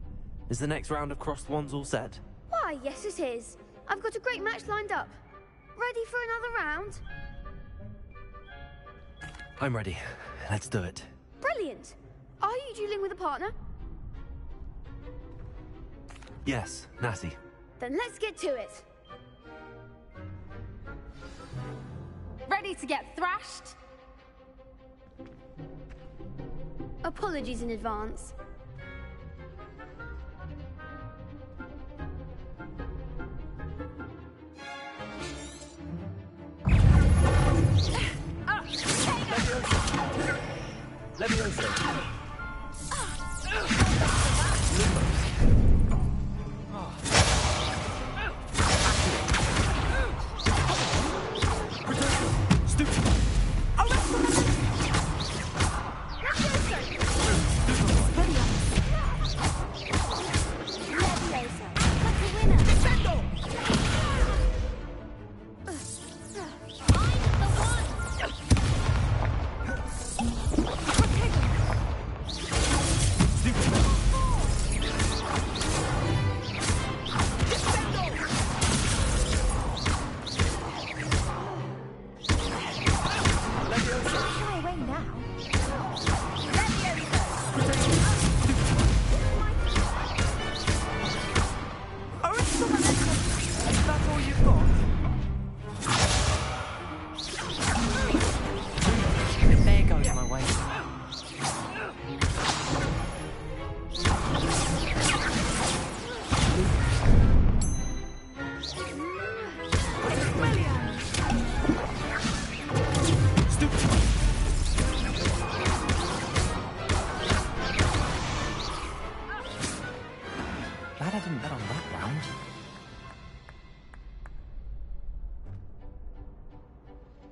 Is the next round of crossed wands all set? Why, yes it is. I've got a great match lined up. Ready for another round? I'm ready. Let's do it. Brilliant. Are you dueling with a partner? Yes, Natty. Then let's get to it. Ready to get thrashed? Apologies in advance. Leviosa.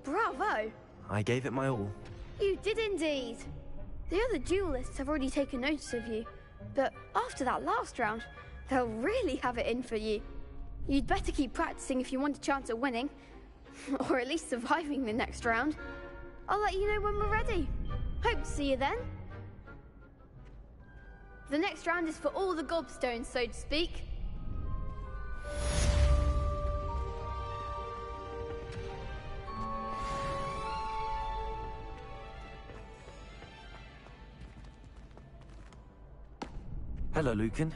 Bravo! I gave it my all. You did indeed. The other duelists have already taken notice of you, but after that last round, they'll really have it in for you. You'd better keep practicing if you want a chance at winning, or at least surviving the next round. I'll let you know when we're ready. Hope to see you then. The next round is for all the gobstones, so to speak. Hello, Lucan.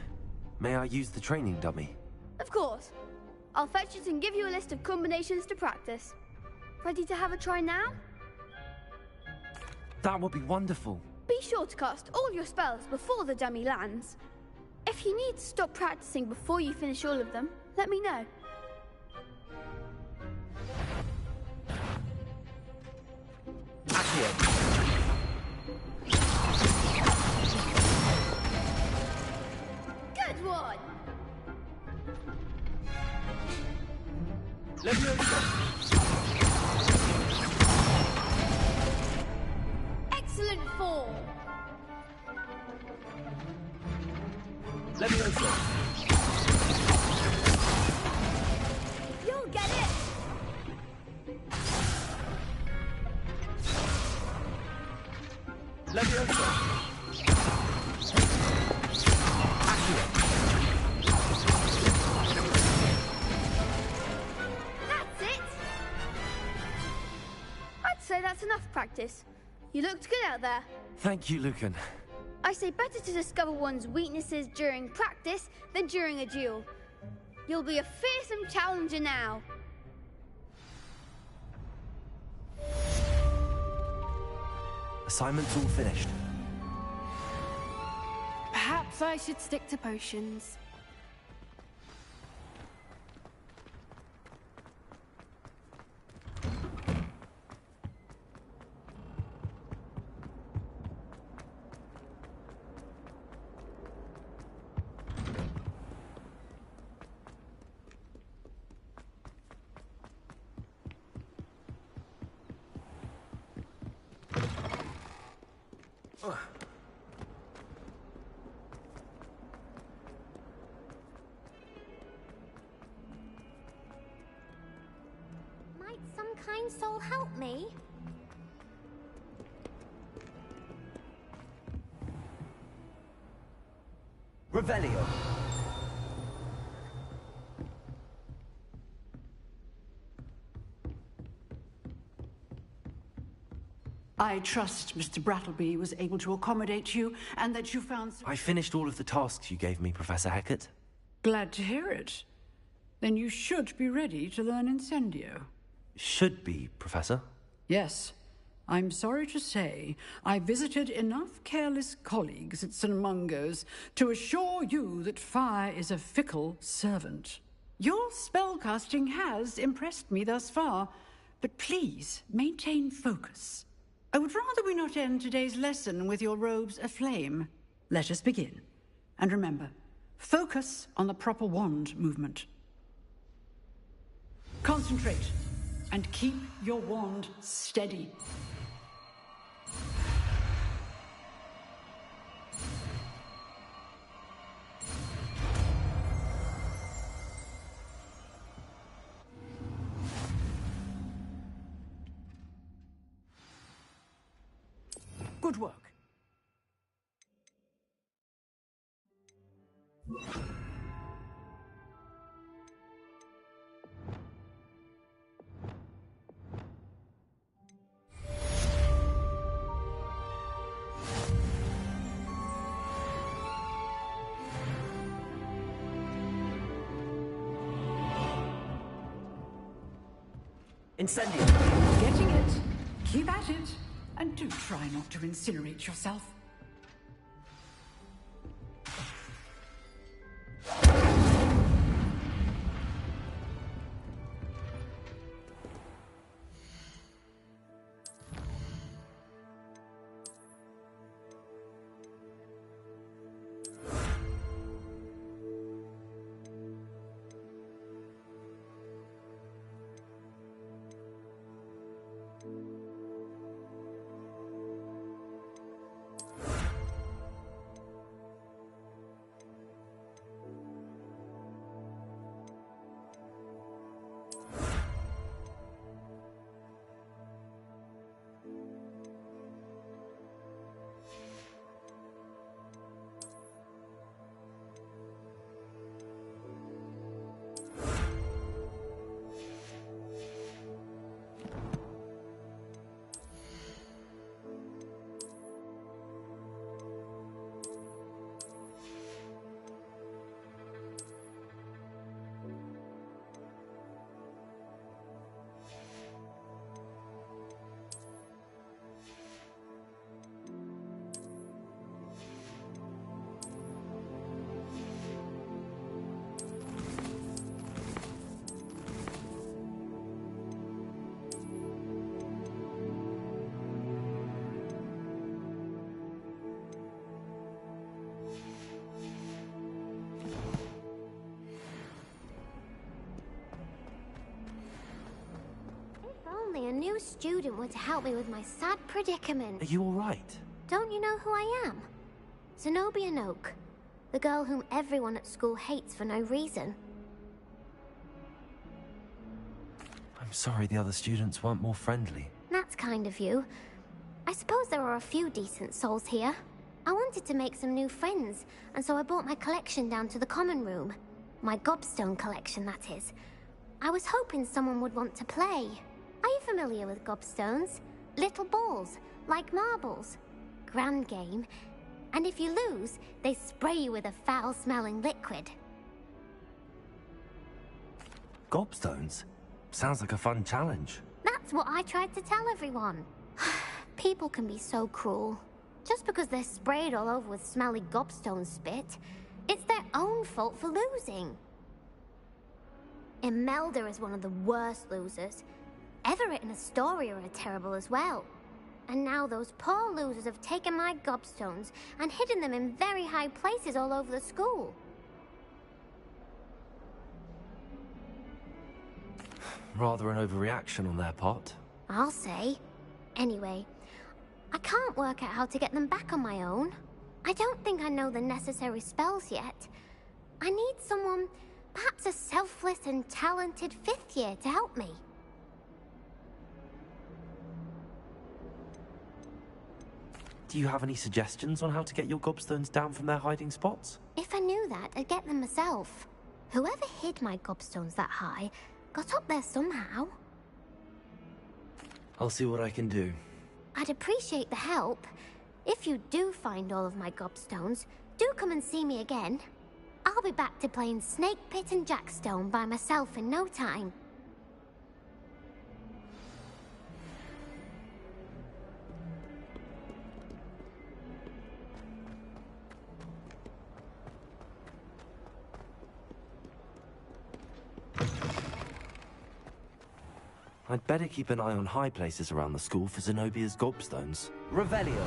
May I use the training dummy? Of course. I'll fetch it and give you a list of combinations to practice. Ready to have a try now? That would be wonderful. Be sure to cast all your spells before the dummy lands. If you need to stop practicing before you finish all of them, let me know. Accio. Good one! Excellent form! Leviosa. You'll get it! Leviosa. That's it! I'd say that's enough practice. You looked good out there. Thank you, Lucan. I say better to discover one's weaknesses during practice than during a duel. You'll be a fearsome challenger now. Assignment's all finished. Perhaps I should stick to potions. Might some kind soul help me? Revelio. I trust Mr. Brattleby was able to accommodate you, and that you found... I finished all of the tasks you gave me, Professor Hecat. Glad to hear it. Then you should be ready to learn Incendio. Should be, Professor. Yes. I'm sorry to say, I visited enough careless colleagues at St. Mungo's to assure you that fire is a fickle servant. Your spellcasting has impressed me thus far, but please maintain focus. I would rather we not end today's lesson with your robes aflame. Let us begin. And remember, focus on the proper wand movement. Concentrate, and keep your wand steady. Good work. Incendio. Getting it. Keep at it. And do try not to incinerate yourself. A new student were to help me with my sad predicament. Are you all right? Don't you know who I am? Zenobia Noak, the girl whom everyone at school hates for no reason. I'm sorry the other students weren't more friendly. That's kind of you. I suppose there are a few decent souls here. I wanted to make some new friends, and so I brought my collection down to the common room. My gobstone collection, that is. I was hoping someone would want to play. Are you familiar with gobstones? Little balls, like marbles. Grand game. And if you lose, they spray you with a foul-smelling liquid. Gobstones? Sounds like a fun challenge. That's what I tried to tell everyone. People can be so cruel. Just because they're sprayed all over with smelly gobstone spit, it's their own fault for losing. Imelda is one of the worst losers. Everett and Astoria are terrible as well. And now those poor losers have taken my gobstones and hidden them in very high places all over the school. Rather an overreaction on their part. I'll say. Anyway, I can't work out how to get them back on my own. I don't think I know the necessary spells yet. I need someone, perhaps a selfless and talented 5th year to help me. Do you have any suggestions on how to get your gobstones down from their hiding spots? If I knew that, I'd get them myself. Whoever hid my gobstones that high got up there somehow. I'll see what I can do. I'd appreciate the help. If you do find all of my gobstones, do come and see me again. I'll be back to playing Snake Pit and Jackstone by myself in no time. I'd better keep an eye on high places around the school for Zenobia's gobstones. Revelio.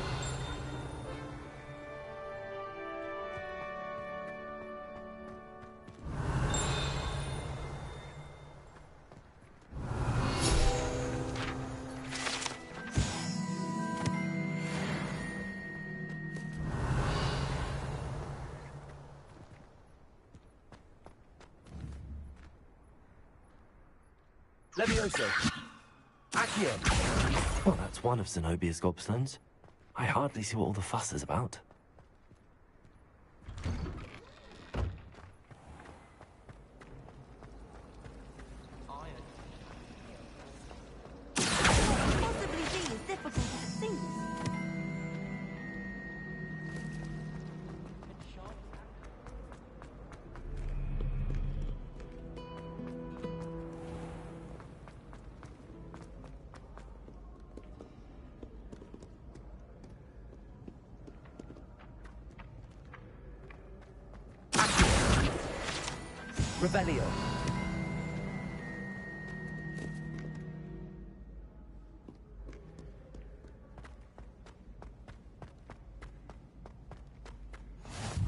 Levioso. Accio. Well, that's one of Zenobia's gobstones. I hardly see what all the fuss is about. Possibly be as difficult as it seems. Revelio.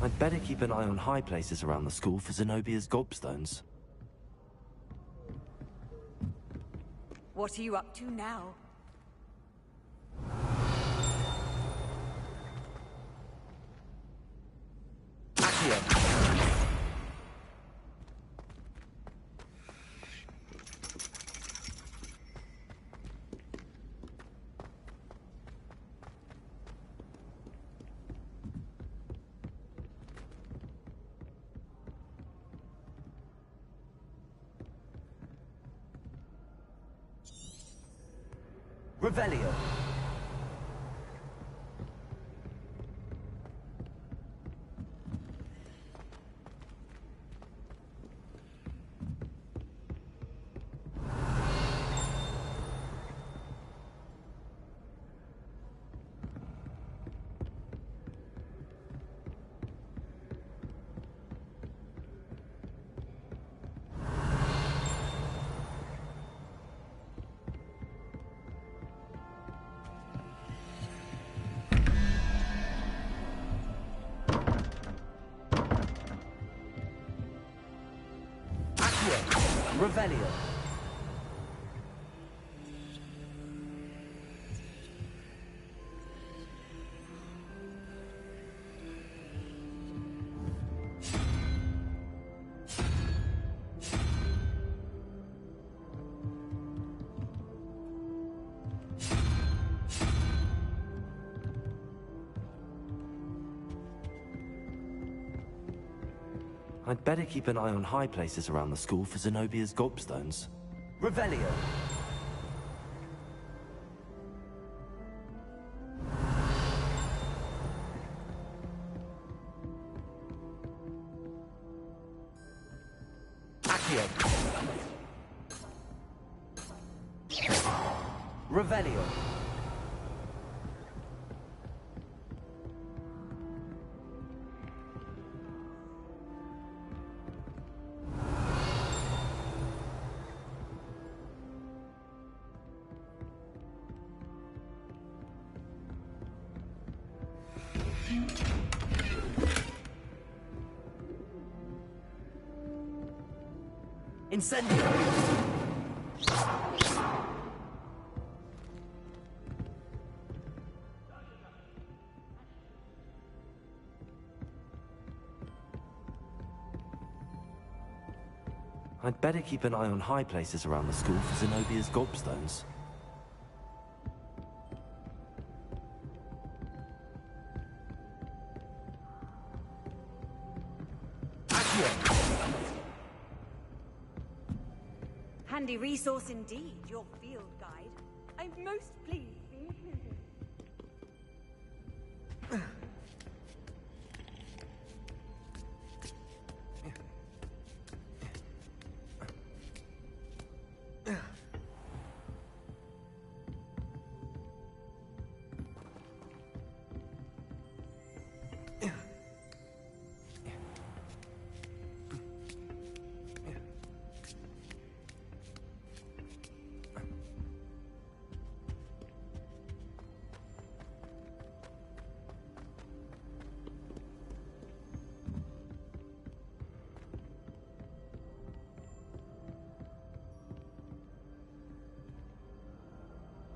I'd better keep an eye on high places around the school for Zenobia's gobstones. What are you up to now? Revelio. Revelio. I'd better keep an eye on high places around the school for Zenobia's gobstones. Revelio. Accio. Revelio. Incendio. I'd better keep an eye on high places around the school for Zenobia's gobstones. Handy resource indeed, your field guide. I'm most pleased to be included.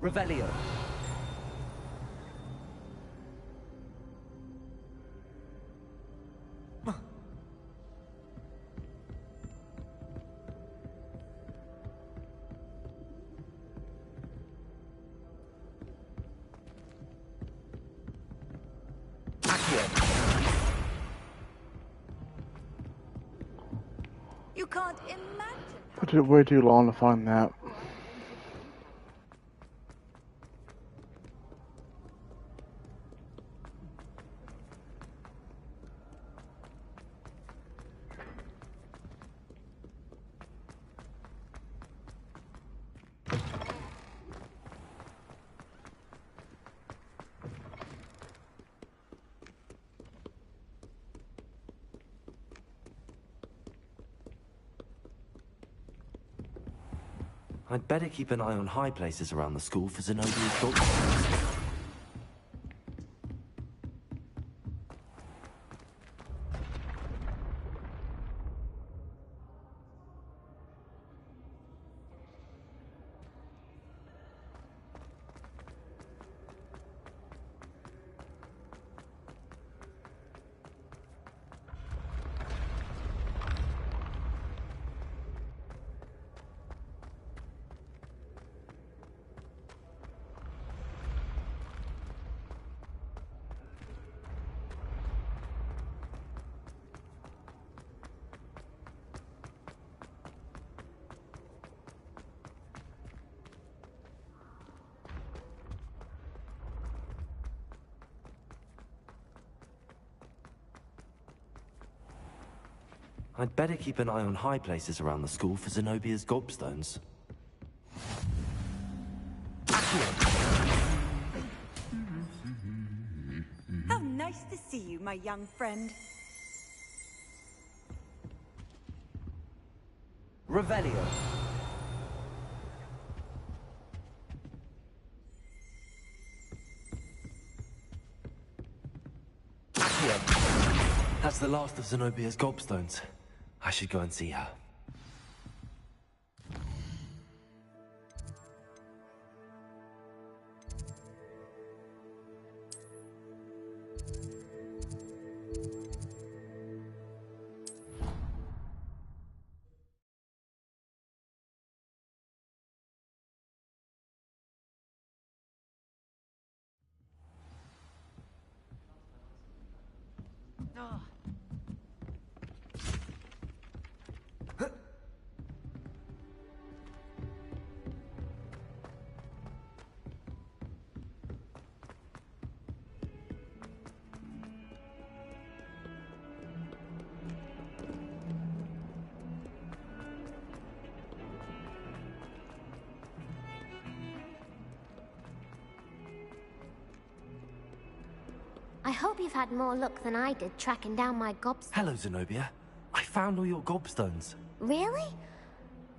Revelio. You can't imagine. But it way too long to find that. I'd better keep an eye on high places around the school for Zenobia's gobstones. I'd better keep an eye on high places around the school for Zenobia's gobstones. How nice to see you, my young friend. Revelio. That's the last of Zenobia's gobstones. I should go and see her. Oh. I hope you've had more luck than I did tracking down my gobstones. Hello, Zenobia. I found all your gobstones. Really?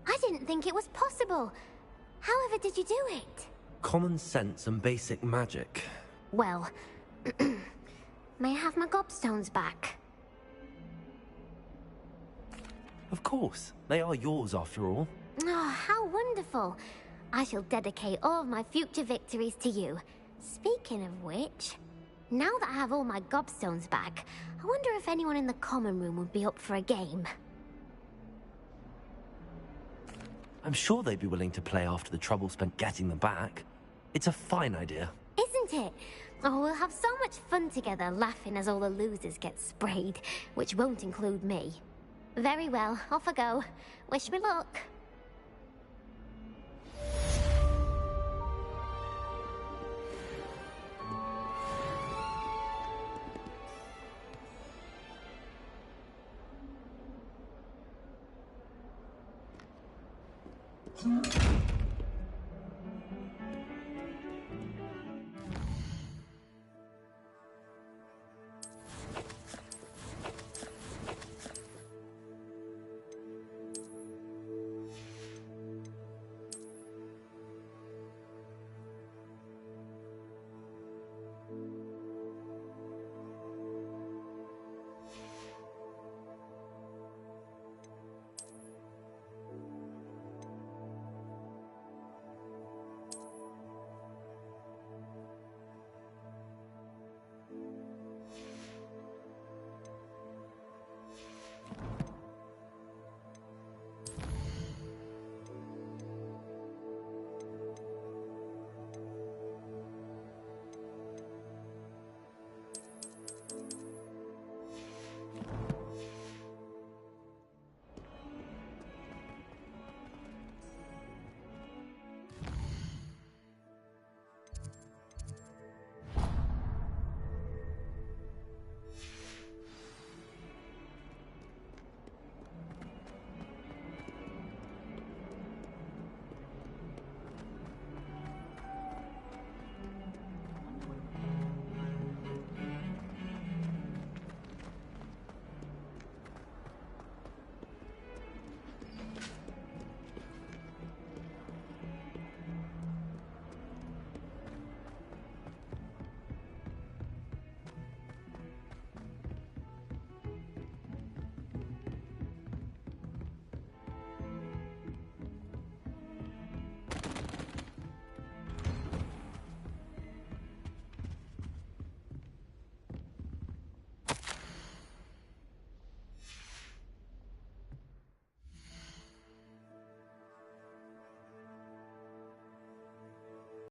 I didn't think it was possible. However did you do it? Common sense and basic magic. Well, may I have my gobstones back? Of course. They are yours after all. Oh, how wonderful. I shall dedicate all of my future victories to you. Speaking of which, now that I have all my gobstones back, I wonder if anyone in the common room would be up for a game. I'm sure they'd be willing to play after the trouble spent getting them back. It's a fine idea. Isn't it? Oh, we'll have so much fun together laughing as all the losers get sprayed, which won't include me. Very well, off I go. Wish me luck.